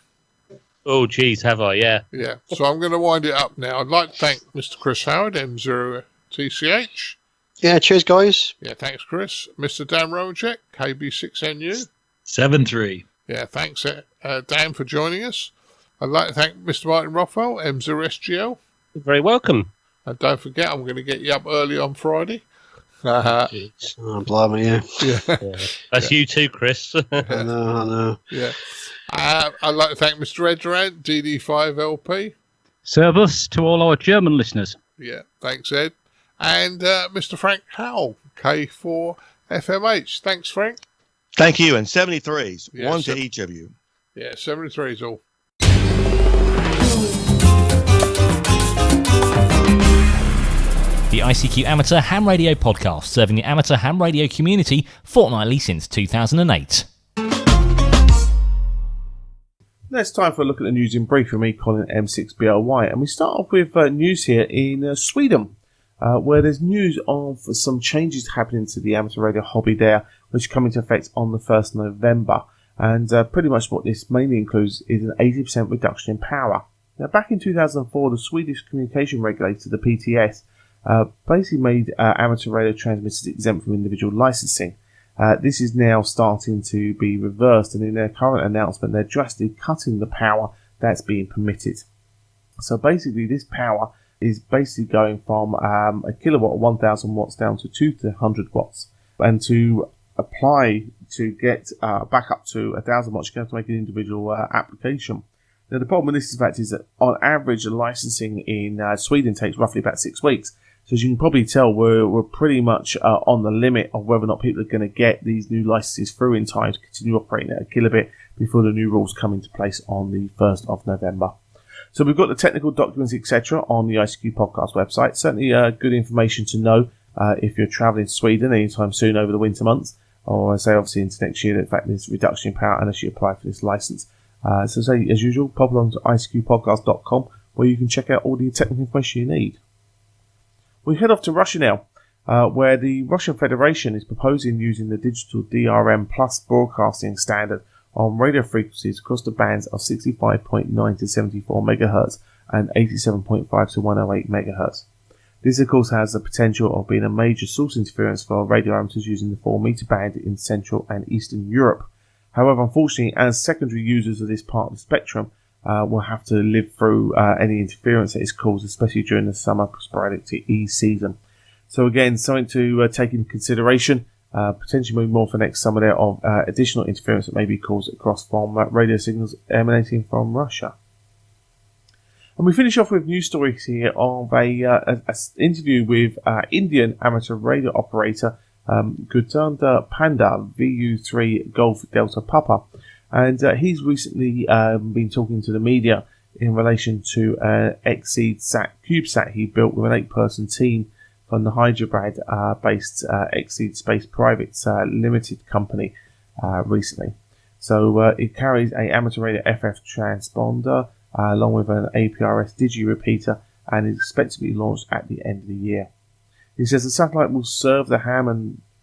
Oh, geez, have I? Yeah. Yeah, so I'm going to wind it up now. I'd like to thank Mr. Chris Howard M0TCH. Yeah, cheers, guys. Yeah, thanks, Chris. Mr. Dan Romanchik KB6NU. 7-3. Yeah, thanks, Dan, for joining us. I'd like to thank Mr. Martin Rothwell M0SGL. You're very welcome. And don't forget, I'm going to get you up early on Friday. Oh, blimey, yeah. That's you too, Chris. I know. Yeah. I'd like to thank Mr. Ed Durrant, DD5LP. Servus to all our German listeners. Yeah, thanks, Ed. And Mr. Frank Howell, K4FMH. Thanks, Frank. Thank you. And 73s, Yeah, one to each of you. Yeah, 73s all. The ICQ Amateur Ham Radio Podcast, serving the amateur ham radio community fortnightly since 2008. Now it's time for a look at the news in brief from me, Colin M6BOY, and we start off with news here in Sweden, where there's news of some changes happening to the amateur radio hobby there, which come into effect on the 1st of November, and pretty much what this mainly includes is an 80% reduction in power. Now, back in 2004, the Swedish communication regulator, the PTS, basically made amateur radio transmitters exempt from individual licensing. This is now starting to be reversed, and in their current announcement, they're drastically cutting the power that's being permitted. So basically, this power is basically going from a kilowatt or 1,000 watts down to 200 watts. And to apply to get back up to 1,000 watts, you have to make an individual application. Now, the problem with this, in fact, is that on average, the licensing in Sweden takes roughly about 6 weeks. So as you can probably tell, we're pretty much on the limit of whether or not people are going to get these new licenses through in time to continue operating at a kilobit before the new rules come into place on the 1st of November. So we've got the technical documents, etc. on the ICQ podcast website. Certainly good information to know if you're travelling to Sweden anytime soon over the winter months, or say obviously into next year. In fact, there's reduction in power unless you apply for this license. So say, as usual, pop along to icqpodcast.com where you can check out all the technical information you need. We head off to Russia now, where the Russian Federation is proposing using the digital DRM plus broadcasting standard on radio frequencies across the bands of 65.9 to 74 MHz and 87.5 to 108 MHz. This, of course, has the potential of being a major source interference for radio amateurs using the 4 meter band in Central and Eastern Europe. However, unfortunately, as secondary users of this part of the spectrum, will have to live through any interference that is caused, especially during the summer sporadic TE season. So again, something to take into consideration. Potentially moving more for next summer there of additional interference that may be caused across from radio signals emanating from Russia. And we finish off with news stories here of a interview with Indian amateur radio operator Gurtanda Panda VU3 Golf Delta Papa. And he's recently been talking to the media in relation to an ExseedSat CubeSat he built with an 8-person team from the Hyderabad-based Exceed Space Private Limited company recently. So it carries a amateur radio FF transponder along with an APRS digi repeater and is expected to be launched at the end of the year. He says the satellite will serve the ham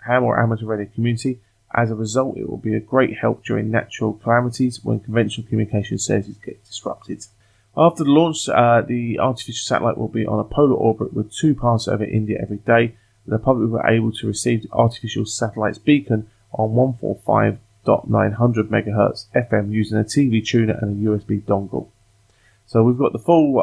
or amateur radio community. As a result, it will be a great help during natural calamities when conventional communication services get disrupted. After the launch, the artificial satellite will be on a polar orbit with 2 passes over India every day. The public will be able to receive the artificial satellite's beacon on 145.900 MHz FM using a TV tuner and a USB dongle. So we've got the full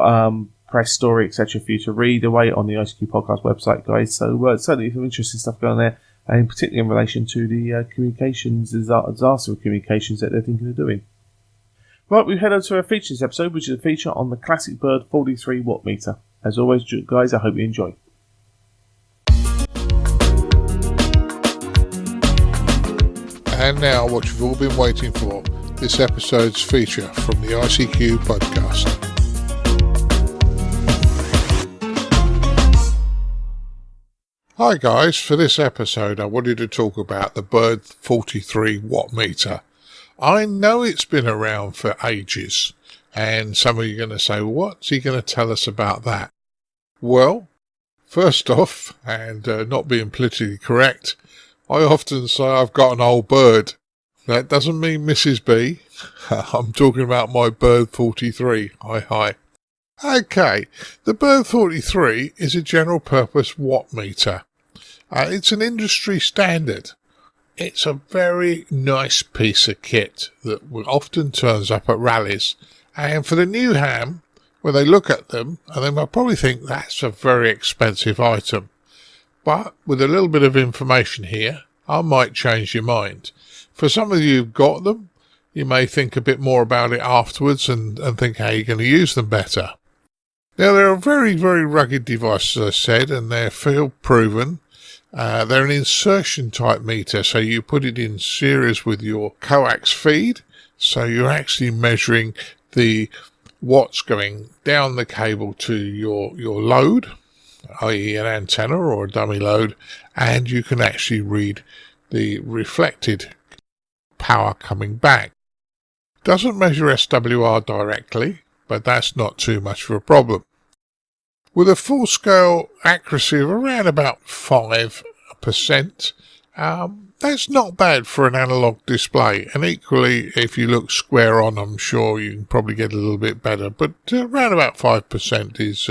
press story, etc. for you to read away on the ICQ podcast website, guys. So certainly some interesting stuff going on there, and particularly in relation to the communications, disaster communications that they're thinking of doing. Right, we head over to our features episode, which is a feature on the classic Bird 43 Wattmeter. As always, guys, I hope you enjoy. And now, what you've all been waiting for, this episode's feature from the ICQ podcast. Hi guys, for this episode I wanted to talk about the Bird 43 Wattmeter. I know it's been around for ages, and some of you are going to say, what's he going to tell us about that? Well, first off, and not being politically correct, I often say I've got an old bird. That doesn't mean Mrs. B. I'm talking about my Bird 43. Hi. Okay, the Bird 43 is a general purpose wattmeter. It's an industry standard. It's a very nice piece of kit that often turns up at rallies. And for the new ham, when they look at them, and they might probably think that's a very expensive item. But with a little bit of information here, I might change your mind. For some of you who've got them, you may think a bit more about it afterwards and think how you're going to use them better. Now, they're a very, very rugged device, as I said, and they're field proven. They're an insertion type meter, so you put it in series with your coax feed, so you're actually measuring the watts going down the cable to your load, i.e. an antenna or a dummy load, and you can actually read the reflected power coming back. Doesn't measure SWR directly, but that's not too much of a problem. With a full scale accuracy of around about 5%, that's not bad for an analog display. And equally, if you look square on, I'm sure you can probably get a little bit better. But around about 5% is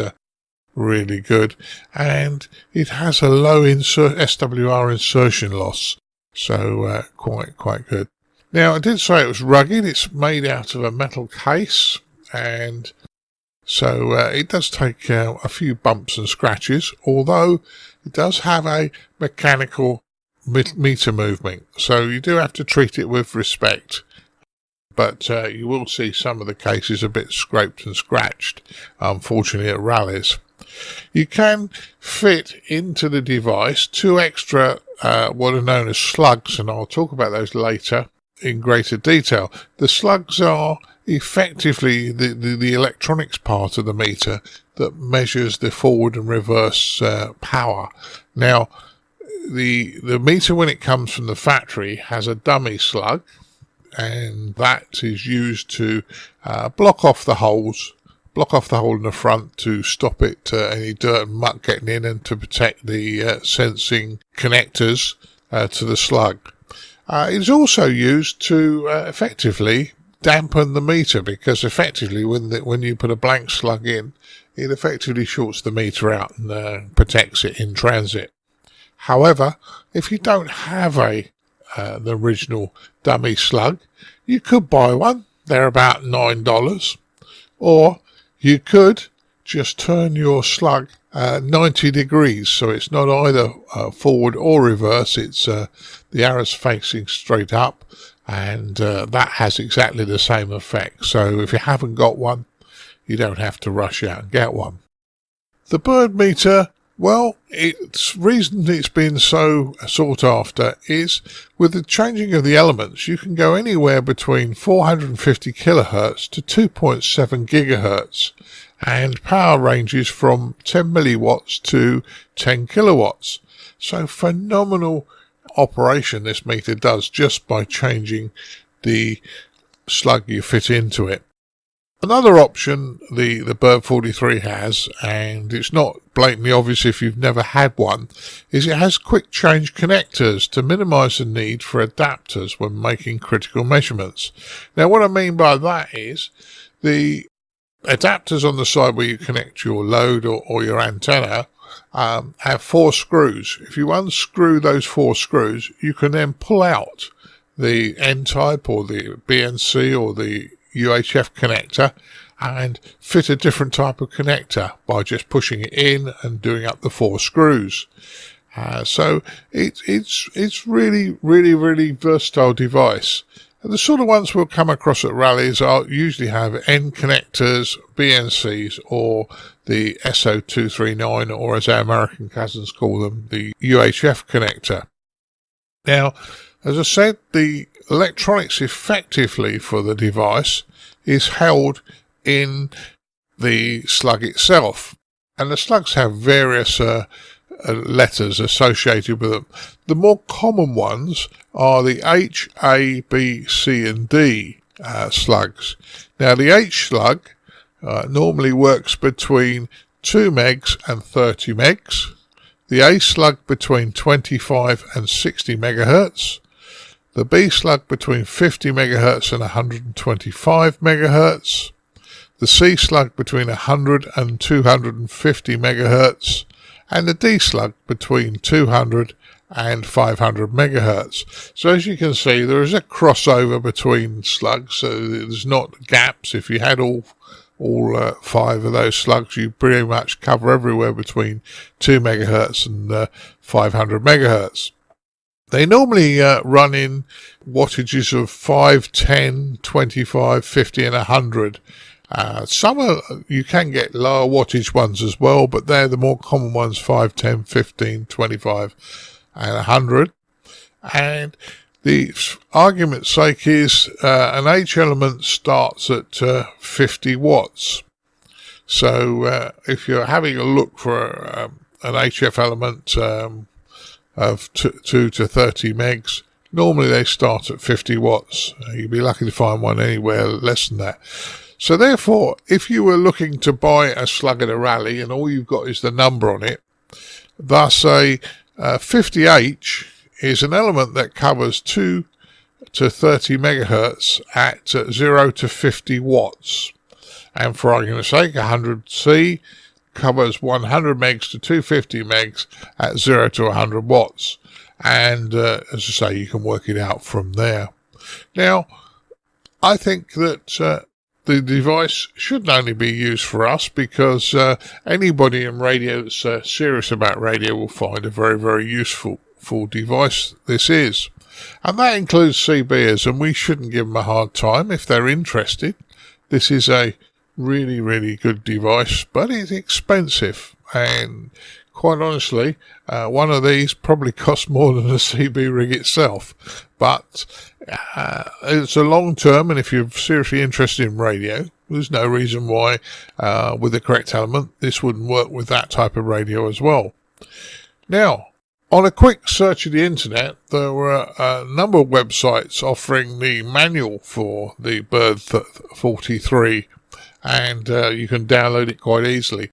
really good. And it has a low SWR insertion loss. So quite good. Now, I did say it was rugged. It's made out of a metal case, and so it does take a few bumps and scratches, although it does have a mechanical meter movement, so you do have to treat it with respect. But you will see some of the cases a bit scraped and scratched, unfortunately, at rallies. You can fit into the device 2 extra what are known as slugs, and I'll talk about those later in greater detail. The slugs are effectively the electronics part of the meter that measures the forward and reverse power. Now, the meter, when it comes from the factory, has a dummy slug, and that is used to block off the hole in the front to stop it any dirt and muck getting in, and to protect the sensing connectors to the slug. It's also used to effectively dampen the meter, because effectively when you put a blank slug in, it effectively shorts the meter out and protects it in transit. However, if you don't have the original dummy slug, you could buy one. They're about $9. Or you could just turn your slug 90 degrees, so it's not either forward or reverse, it's the arrow's facing straight up, and that has exactly the same effect. So if you haven't got one, you don't have to rush out and get one. The bird meter, well, its reason it's been so sought after is with the changing of the elements, you can go anywhere between 450 kilohertz to 2.7 gigahertz, and power ranges from 10 milliwatts to 10 kilowatts. So phenomenal operation this meter does just by changing the slug you fit into it. Another option the Bird 43 has, and it's not blatantly obvious if you've never had one, is it has quick change connectors to minimize the need for adapters when making critical measurements. Now what I mean by that is the adapters on the side where you connect your load or your antenna have 4 screws. If you unscrew those 4 screws, you can then pull out the N-type or the BNC or the UHF connector and fit a different type of connector by just pushing it in and doing up the 4 screws. So it's really versatile device. And the sort of ones we'll come across at rallies usually have N connectors, BNCs, or the SO239, or as our American cousins call them, the UHF connector. Now, as I said, the electronics effectively for the device is held in the slug itself. And the slugs have various letters associated with them. The more common ones are the H, A, B, C and D slugs. Now the H slug normally works between 2 megs and 30 megs. The A slug between 25 and 60 megahertz. The B slug between 50 megahertz and 125 megahertz. The C slug between 100 and 250 megahertz. And the D slug between 200 and 500 megahertz. So as you can see, there is a crossover between slugs, so there's not gaps. If you had all 5 of those slugs, you pretty much cover everywhere between 2 megahertz and 500 megahertz. They normally run in wattages of 5, 10, 25, 50 and 100. Some you can get lower wattage ones as well, but they're the more common ones, 5, 10, 15, 25 and 100. And the argument's sake is an H element starts at 50 watts. So if you're having a look for an HF element of 2 to 30 megs, normally they start at 50 watts. You'd be lucky to find one anywhere less than that. So therefore, if you were looking to buy a slug at a rally and all you've got is the number on it, thus a 50H is an element that covers 2 to 30 megahertz at 0 to 50 watts. And for argument's sake, 100C covers 100 megs to 250 megs at 0 to 100 watts. And as I say, you can work it out from there. Now, I think that the device shouldn't only be used for us, because anybody in radio that's serious about radio will find a very useful device this is. And that includes CBers, and we shouldn't give them a hard time if they're interested. This is a really good device, but it's expensive, and quite honestly, one of these probably costs more than a CB rig itself. But it's a long term, and if you're seriously interested in radio, there's no reason why with the correct element this wouldn't work with that type of radio as well. Now, on a quick search of the internet, there were a number of websites offering the manual for the Bird 43, and you can download it quite easily.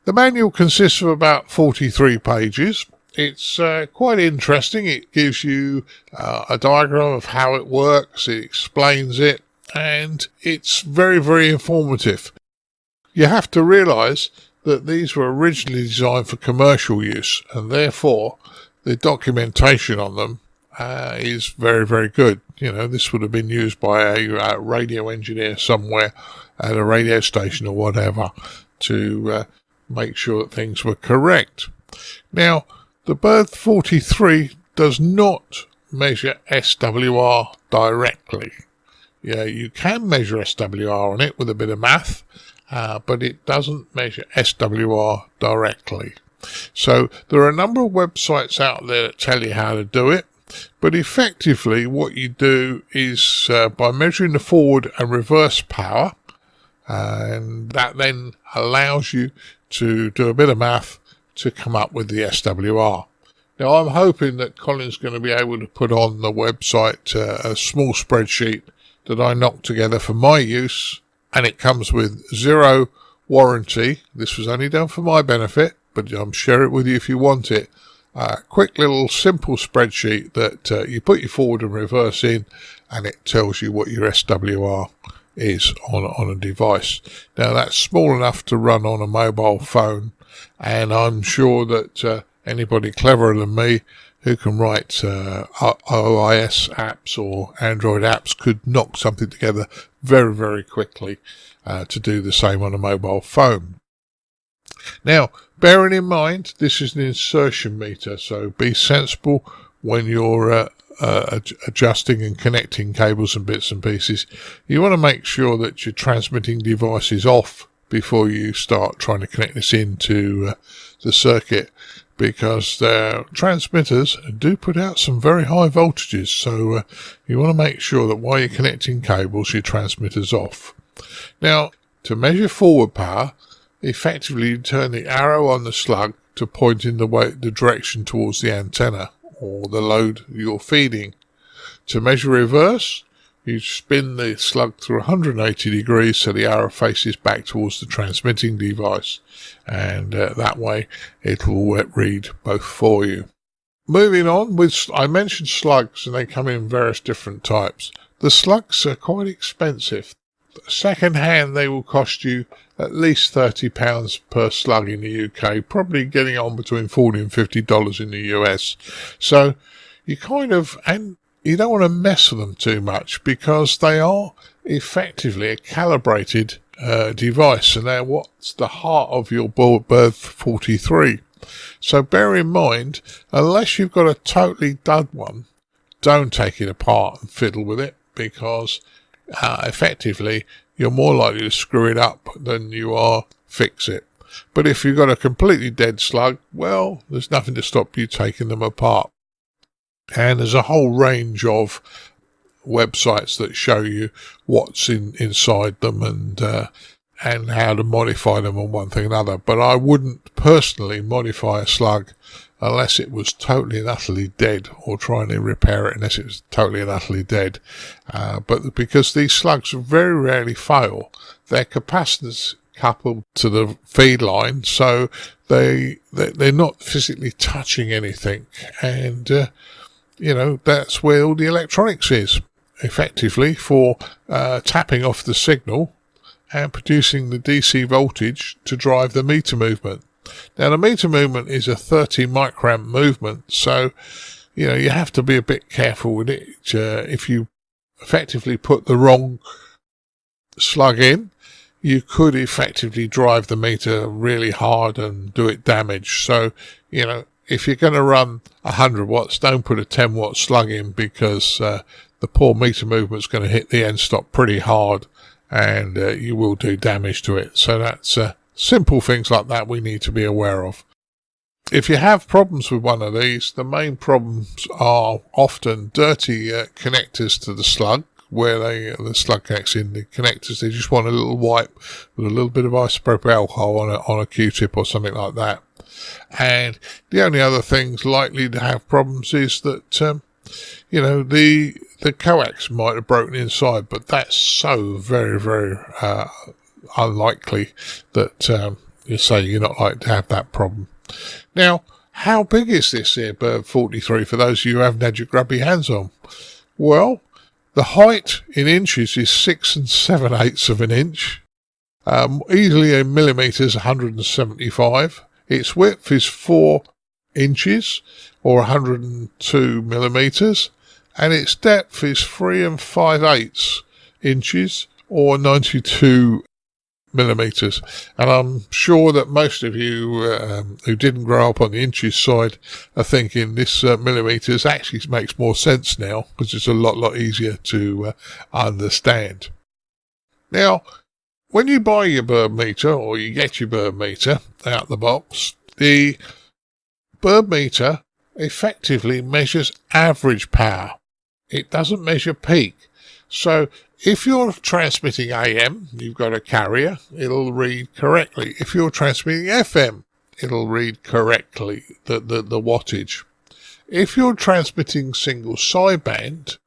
The manual consists of about 43 pages. It's quite interesting. It gives you a diagram of how it works, it explains it, and it's very informative. You have to realise that these were originally designed for commercial use, and therefore the documentation on them is very, very good. You know, this would have been used by a radio engineer somewhere at a radio station or whatever to make sure that things were correct. Now, the Bird 43 does not measure SWR directly. Yeah, you can measure SWR on it with a bit of math, but it doesn't measure SWR directly. So there are a number of websites out there that tell you how to do it, but effectively what you do is by measuring the forward and reverse power, and that then allows you to do a bit of math to come up with the SWR. Now, I'm hoping that Colin's going to be able to put on the website a small spreadsheet that I knocked together for my use, and it comes with 0 warranty. This was only done for my benefit, but I'm share it with you if you want it. Quick little simple spreadsheet that you put your forward and reverse in, and it tells you what your SWR is on a device. Now, that's small enough to run on a mobile phone, and I'm sure that anybody cleverer than me who can write iOS apps or Android apps could knock something together very, very quickly to do the same on a mobile phone. Now, bearing in mind, this is an insertion meter, so be sensible when you're adjusting and connecting cables and bits and pieces. You want to make sure that your transmitting device is off before you start trying to connect this into the circuit, because their transmitters do put out some very high voltages, so you want to make sure that while you're connecting cables, your transmitter's off. Now, to measure forward power, effectively you turn the arrow on the slug to point in the direction towards the antenna or the load you're feeding. To measure reverse, you spin the slug through 180 degrees so the arrow faces back towards the transmitting device, and that way it will read both for you. Moving on, I mentioned slugs, and they come in various different types. The slugs are quite expensive. Second hand, they will cost you at least £30 per slug in the UK, probably getting on between $40 and $50 in the US. So you you don't want to mess with them too much, because they are effectively a calibrated device, and they're what's the heart of your Bird 43. So bear in mind, unless you've got a totally dud one, don't take it apart and fiddle with it, because effectively you're more likely to screw it up than you are fix it. But if you've got a completely dead slug, well, there's nothing to stop you taking them apart. And there's a whole range of websites that show you what's inside them and how to modify them on one thing or another. But I wouldn't personally modify a slug unless it was totally and utterly dead, or trying to repair it unless it was totally and utterly dead. But because these slugs very rarely fail, their capacitors coupled to the feed line, so they're not physically touching anything, and that's where all the electronics is, effectively, for tapping off the signal and producing the DC voltage to drive the meter movement. Now, the meter movement is a 30 microamp movement, so you have to be a bit careful with it. If you effectively put the wrong slug in, you could effectively drive the meter really hard and do it damage. So, if you're going to run 100 watts, don't put a 10 watt slug in, because the poor meter movement's going to hit the end stop pretty hard, and you will do damage to it. So that's simple things like that we need to be aware of. If you have problems with one of these, the main problems are often dirty connectors to the slug, where the slug connects in. The connectors, they just want a little wipe with a little bit of isopropyl alcohol on a Q-tip or something like that. And the only other things likely to have problems is that the coax might have broken inside, but that's so very, very unlikely that you're not likely to have that problem. Now, how big is this here Bird 43 for those of you who haven't had your grubby hands on? Well, the height in inches is 6 7/8 of an inch, easily in millimeters 175. Its width is 4 inches or 102 millimeters, and its depth is 3 5/8 inches or 92 millimeters. And I'm sure that most of you who didn't grow up on the inches side are thinking this millimeters actually makes more sense now, because it's a lot easier to understand. Now, when you buy your bird meter, or you get your bird meter out the box, the bird meter effectively measures average power. It doesn't measure peak. So if you're transmitting AM, you've got a carrier, it'll read correctly. If you're transmitting FM, it'll read correctly the wattage. If you're transmitting single sideband,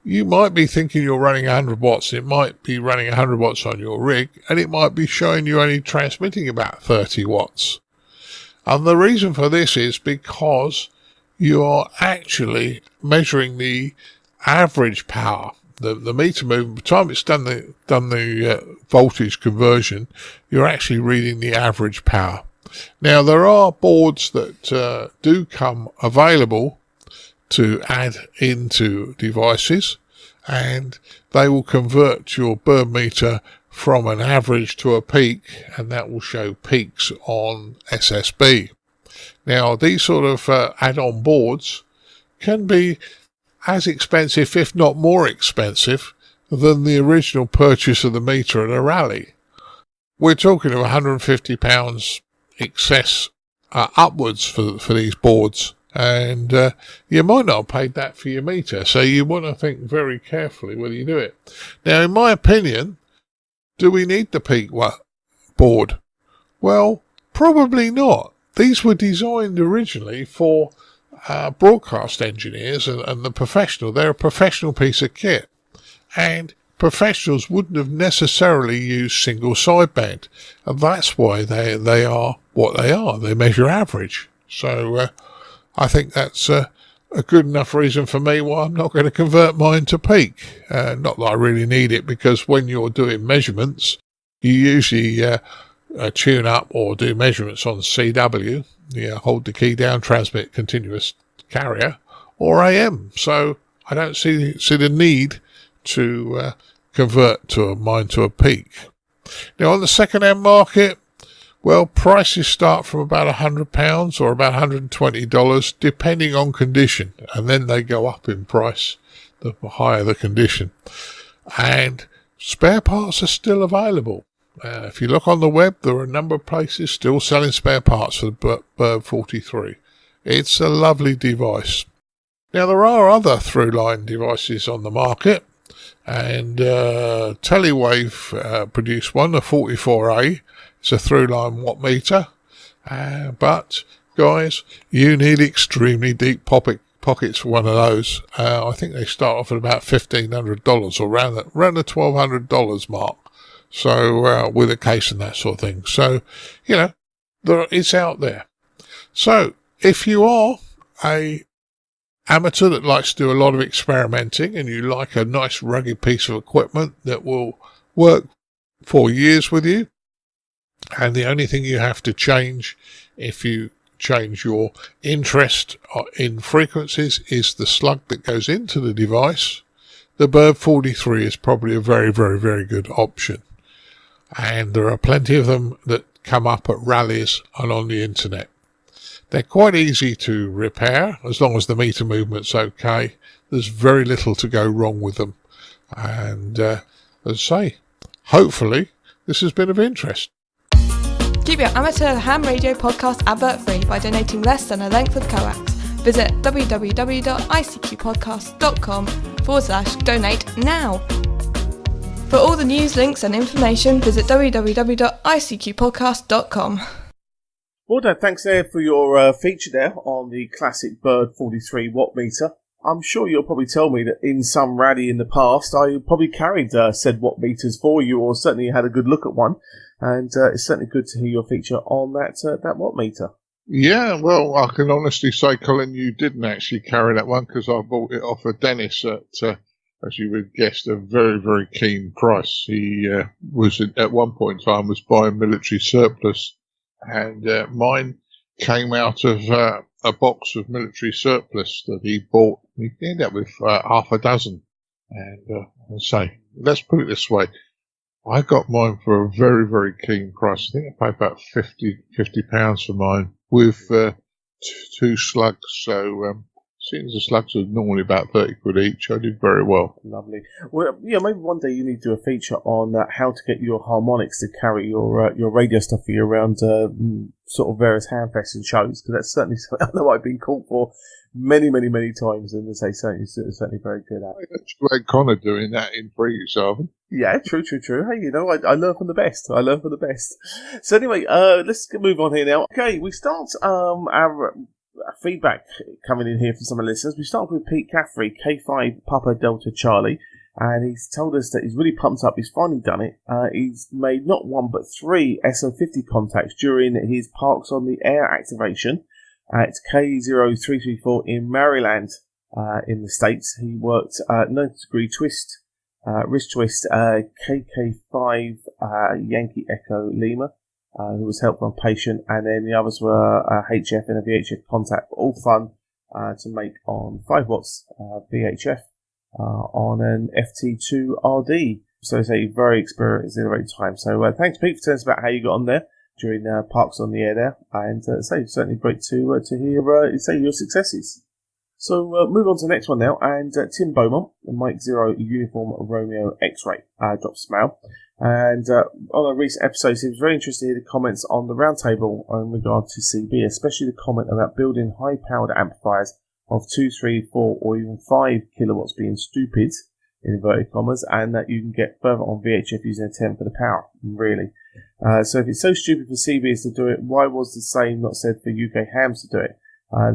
you might be thinking you're running 100 watts. It might be running 100 watts on your rig, and it might be showing you only transmitting about 30 watts. And the reason for this is because you're actually measuring the average power. The meter movement, by the time it's done the voltage conversion, you're actually reading the average power. Now, there are boards that do come available to add into devices, and they will convert your bird meter from an average to a peak, and that will show peaks on SSB. Now, these sort of add-on boards can be as expensive, if not more expensive, than the original purchase of the meter at a rally. We're talking of £150 excess upwards for these boards, and you might not have paid that for your meter, so you want to think very carefully whether you do it. Now, in my opinion, do we need the peak board? Well, probably not. These were designed originally for broadcast engineers and the professional. They're a professional piece of kit, and professionals wouldn't have necessarily used single sideband, and that's why they are what they are. They measure average. So I think that's a good enough reason for me why I'm not going to convert mine to peak. Not that I really need it, because when you're doing measurements, you usually tune up or do measurements on CW. Hold the key down, transmit continuous carrier, or AM. So I don't see the need to convert mine to a peak. Now, on the second-hand market, well, prices start from about £100 or about $120, depending on condition, and then they go up in price the higher the condition. And spare parts are still available. If you look on the web, there are a number of places still selling spare parts for the Bird 43. It's a lovely device. Now, there are other through-line devices on the market, and Telewave produced one, the 44A. It's a through-line wattmeter, but guys, you need extremely deep pockets for one of those. I think they start off at about $1,500 or around the $1,200 mark. So with a case and that sort of thing. So, it's out there. So if you are a amateur that likes to do a lot of experimenting, and you like a nice rugged piece of equipment that will work for years with you, and the only thing you have to change if you change your interest in frequencies is the slug that goes into the device, the Bird 43 is probably a very, very, very good option. And there are plenty of them that come up at rallies and on the internet. They're quite easy to repair as long as the meter movement's okay. There's very little to go wrong with them. And as I say, hopefully this has been of interest. Keep your amateur ham radio podcast advert free by donating less than a length of coax. Visit www.icqpodcast.com/donate now. For all the news, links and information, visit www.icqpodcast.com. Well, Dad, thanks there for your feature there on the classic Bird 43 wattmeter. I'm sure you'll probably tell me that in some rally in the past, I probably carried said wattmeters for you, or certainly had a good look at one. And it's certainly good to hear your feature on that wattmeter. Yeah, well, I can honestly say, Colin, you didn't actually carry that one, because I bought it off of Dennis at, as you would guess, a very, very keen price. He was at one point in time was buying military surplus, and mine came out of a box of military surplus that he bought. He ended up with half a dozen. And I'll say, let's put it this way. I got mine for a very, very keen price. I think I paid about £50 for mine with 2 slugs. So, since the slugs are normally about 30 quid each, I did very well. Lovely. Well, yeah, maybe one day you need to do a feature on how to get your harmonics to carry your radio stuff for you around sort of various handfests and shows, because that's certainly something I know I've been called for many, many, many times, and as I say, certainly very good at it. You had Connor doing that in previous, haven't you? Yeah, true. Hey, you know, I learn from the best. So anyway, let's move on here now. Okay, we start our feedback coming in here from some of the listeners. We start with Pete Caffrey, K5 Papa Delta Charlie, and he's told us that he's really pumped up. He's finally done it. He's made not 1 but 3 SO50 contacts during his Parks on the Air activation at K0334 in Maryland, in the States. He worked 90-degree twist, wrist twist, KK5 Yankee Echo Lima, who was helpful and patient, and then the others were HF and a VHF contact, all fun to make on 5 watts VHF on an FT2RD. So it's a very experienced, exhilarating time. So thanks, Pete, for telling us about how you got on there during Parks on the Air there, and certainly great to hear say your successes. So move on to the next one now, and Tim Beaumont, Mike 0 Uniform Romeo X-Ray, drops a mail. And on a recent episode, he was very interested to hear the comments on the roundtable in regard to CB, especially the comment about building high-powered amplifiers of 2, 3, 4, or even 5 kilowatts being stupid, in inverted commas, and that you can get further on VHF using a 10 for the power, really. So if it's so stupid for CBs to do it, why was the same not said for UK hams to do it?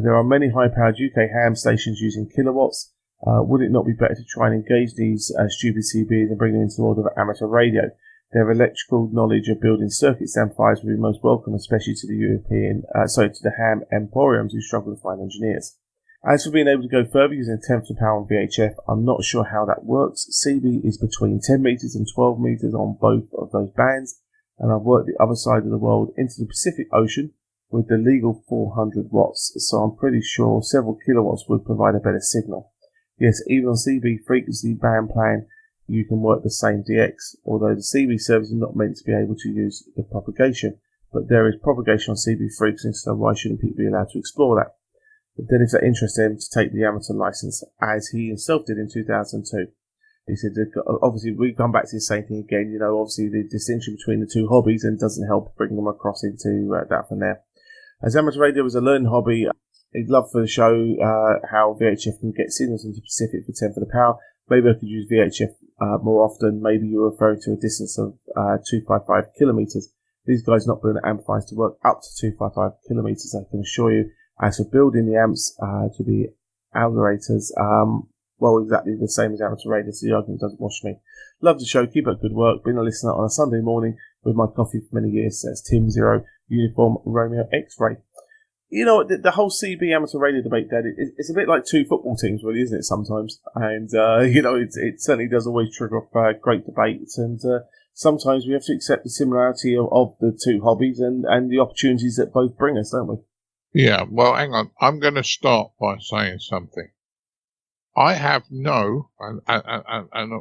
There are many high-powered UK ham stations using kilowatts. Would it not be better to try and engage these stupid CBs and bring them into the world of amateur radio? Their electrical knowledge of building circuit amplifiers would be most welcome, especially to the to the ham emporiums who struggle to find engineers. As for being able to go further using a 10 for the power on VHF, I'm not sure how that works. CB is between 10 meters and 12 meters on both of those bands, and I've worked the other side of the world into the Pacific Ocean with the legal 400 watts, so I'm pretty sure several kilowatts would provide a better signal. Yes, even on CB frequency band plan, you can work the same DX, although the CB service is not meant to be able to use the propagation, but there is propagation on CB frequency, so why shouldn't people be allowed to explore that? But then if they're interested to take the amateur license, as he himself did in 2002. He said, obviously, we come back to the same thing again, you know, obviously the distinction between the two hobbies, and doesn't help bring them across into that from there. As amateur radio was a learning hobby, he'd love for the show how VHF can get signals into Pacific for 10 for the power. Maybe I could use VHF more often. Maybe you're referring to a distance of 255 kilometers. These guys not building amplifiers to work up to 255 kilometers, I can assure you. As for building the amps to the algoriters, well, exactly the same as amateur radio, so the argument doesn't wash me. Love the show, keep up good work. Been a listener on a Sunday morning with my coffee for many years. That's Tim 0 Uniform Romeo X-Ray. You know, the whole CB amateur radio debate, Dad, it's a bit like two football teams, really, isn't it, sometimes? And, you know, it certainly does always trigger off great debates, and sometimes we have to accept the similarity of the two hobbies and the opportunities that both bring us, don't we? Yeah, well, hang on. I'm going to start by saying something. I have no, and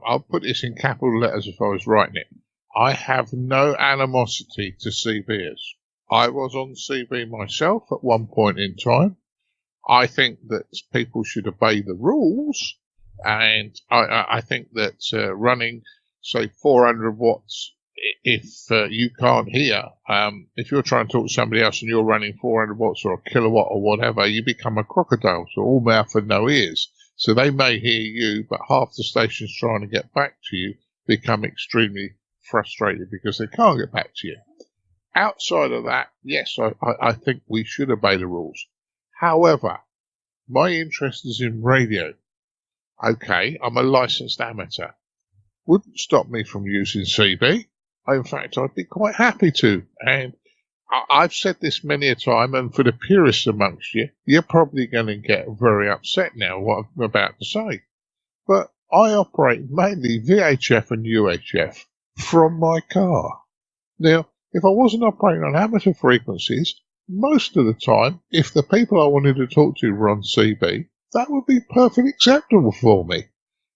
I'll put this in capital letters if I was writing it, I have no animosity to CBers. I was on CB myself at one point in time. I think that people should obey the rules, and I think that running, say, 400 watts, if you can't hear, if you're trying to talk to somebody else and you're running 400 watts or a kilowatt or whatever, you become a crocodile, so all mouth and no ears. So they may hear you, but half the stations trying to get back to you become extremely frustrated because they can't get back to you. Outside of that, yes, I think we should obey the rules. However, my interest is in radio. Okay, I'm a licensed amateur. Wouldn't stop me from using CB. In fact, I'd be quite happy to. And I've said this many a time, and for the purists amongst you, you're probably going to get very upset now what I'm about to say. But I operate mainly VHF and UHF from my car. Now, if I wasn't operating on amateur frequencies, most of the time, if the people I wanted to talk to were on CB, that would be perfectly acceptable for me.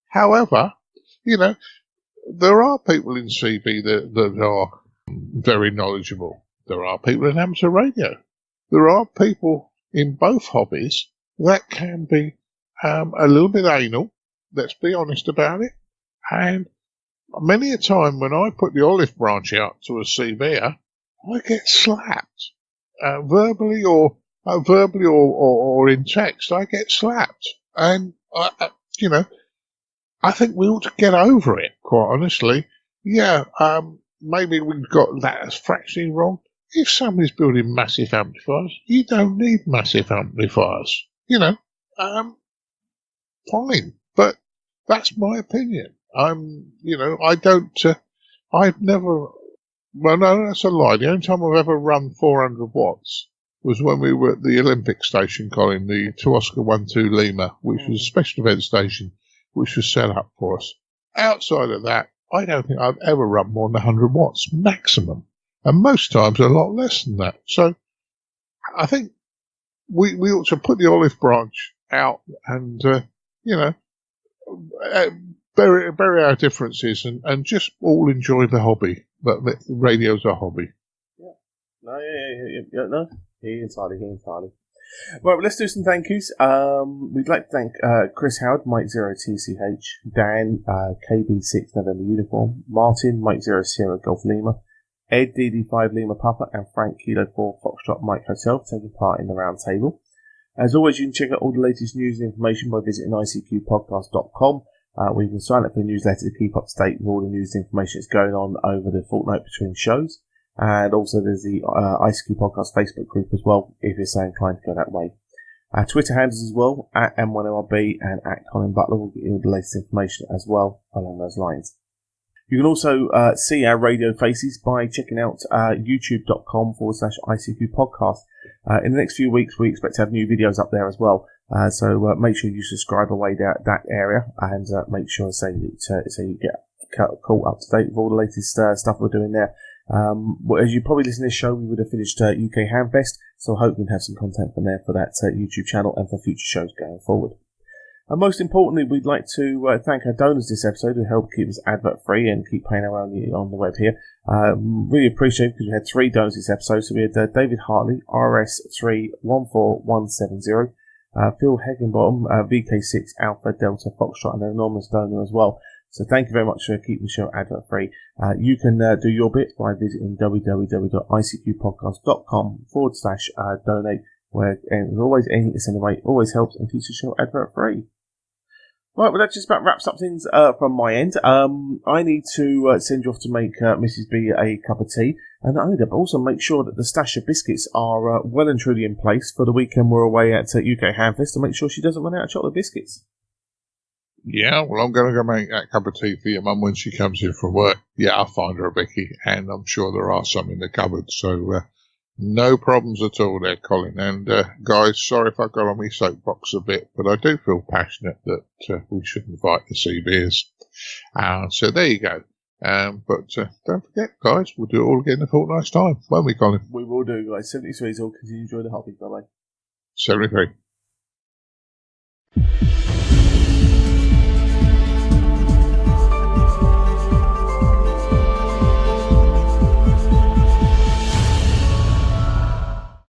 However, there are people in CB that are very knowledgeable. There are people in amateur radio. There are people in both hobbies that can be a little bit anal, let's be honest about it. And many a time when I put the olive branch out to a CBer, I get slapped. Verbally or in text, I get slapped. And, I think we ought to get over it, quite honestly. Yeah, maybe we've got that fractionally wrong. If somebody's building massive amplifiers, you don't need massive amplifiers. Fine. But that's my opinion. I've never, well, no, that's a lie. The only time I've ever run 400 watts was when we were at the Olympic station, Colin, the 2 Oscar 1-2 Lima, which was a special event station, which was set up for us. Outside of that, I don't think I've ever run more than 100 watts maximum, and most times a lot less than that. So I think we ought to put the olive branch out and, bury our differences and just all enjoy the hobby. But radio's a hobby. Yeah. No, no. Entirely. Right, well, let's do some thank yous. We'd like to thank Chris Howard, M0TCH, Dan, KB6NU Uniform, Martin, Mike 0 Sierra Golf Lima, Ed, DD5 Lima Papa, and Frank Kilo 4 Foxtrot Mike Hotel for taking part in the round table. As always, you can check out all the latest news and information by visiting ICQpodcast.com. We can sign up for the newsletter to keep up to date with all the news and information that's going on over the fortnight between shows. And also there's the ICQ Podcast Facebook group as well, if you're so inclined to go that way. Our Twitter handles as well, at M1LRB and at Colin Butler will get you the latest information as well along those lines. You can also see our radio faces by checking out youtube.com/ICQ Podcast. In the next few weeks, we expect to have new videos up there as well. So make sure you subscribe away that area and make sure so you get caught up to date with all the latest stuff we're doing there. As you probably listen to this show, we would have finished UK Hamfest, so I hope we can have some content from there for that YouTube channel and for future shows going forward. And most importantly, we'd like to thank our donors this episode who help keep us advert free and keep paying our own on the web here. Really appreciate it because we had 3 donors this episode. So we had David Hartley, RS314170, Phil Heckenbottom, VK6 Alpha Delta Foxtrot, and an enormous donor as well. So thank you very much for keeping the show advert free. You can do your bit by visiting www.icqpodcast.com/donate, where, and as always, anything to send away always helps and keeps the show advert free. Right, well, that just about wraps up things from my end. I need to send you off to make Mrs. B a cup of tea, and I need to also make sure that the stash of biscuits are well and truly in place for the weekend we're away at UK Hamfest to make sure she doesn't run out of chocolate biscuits. Yeah, well, I'm going to go make that cup of tea for your mum when she comes in from work. Yeah, I'll find her a Bicky, and I'm sure there are some in the cupboard, so no problems at all there, Colin. And guys, sorry if I got on my soapbox a bit, but I do feel passionate that we should invite the CBers. So there you go. But don't forget, guys, we'll do it all again in a fortnight's time, won't we, Colin? We will do, guys. 73 is all because you enjoy the hobby, bye-bye. 73.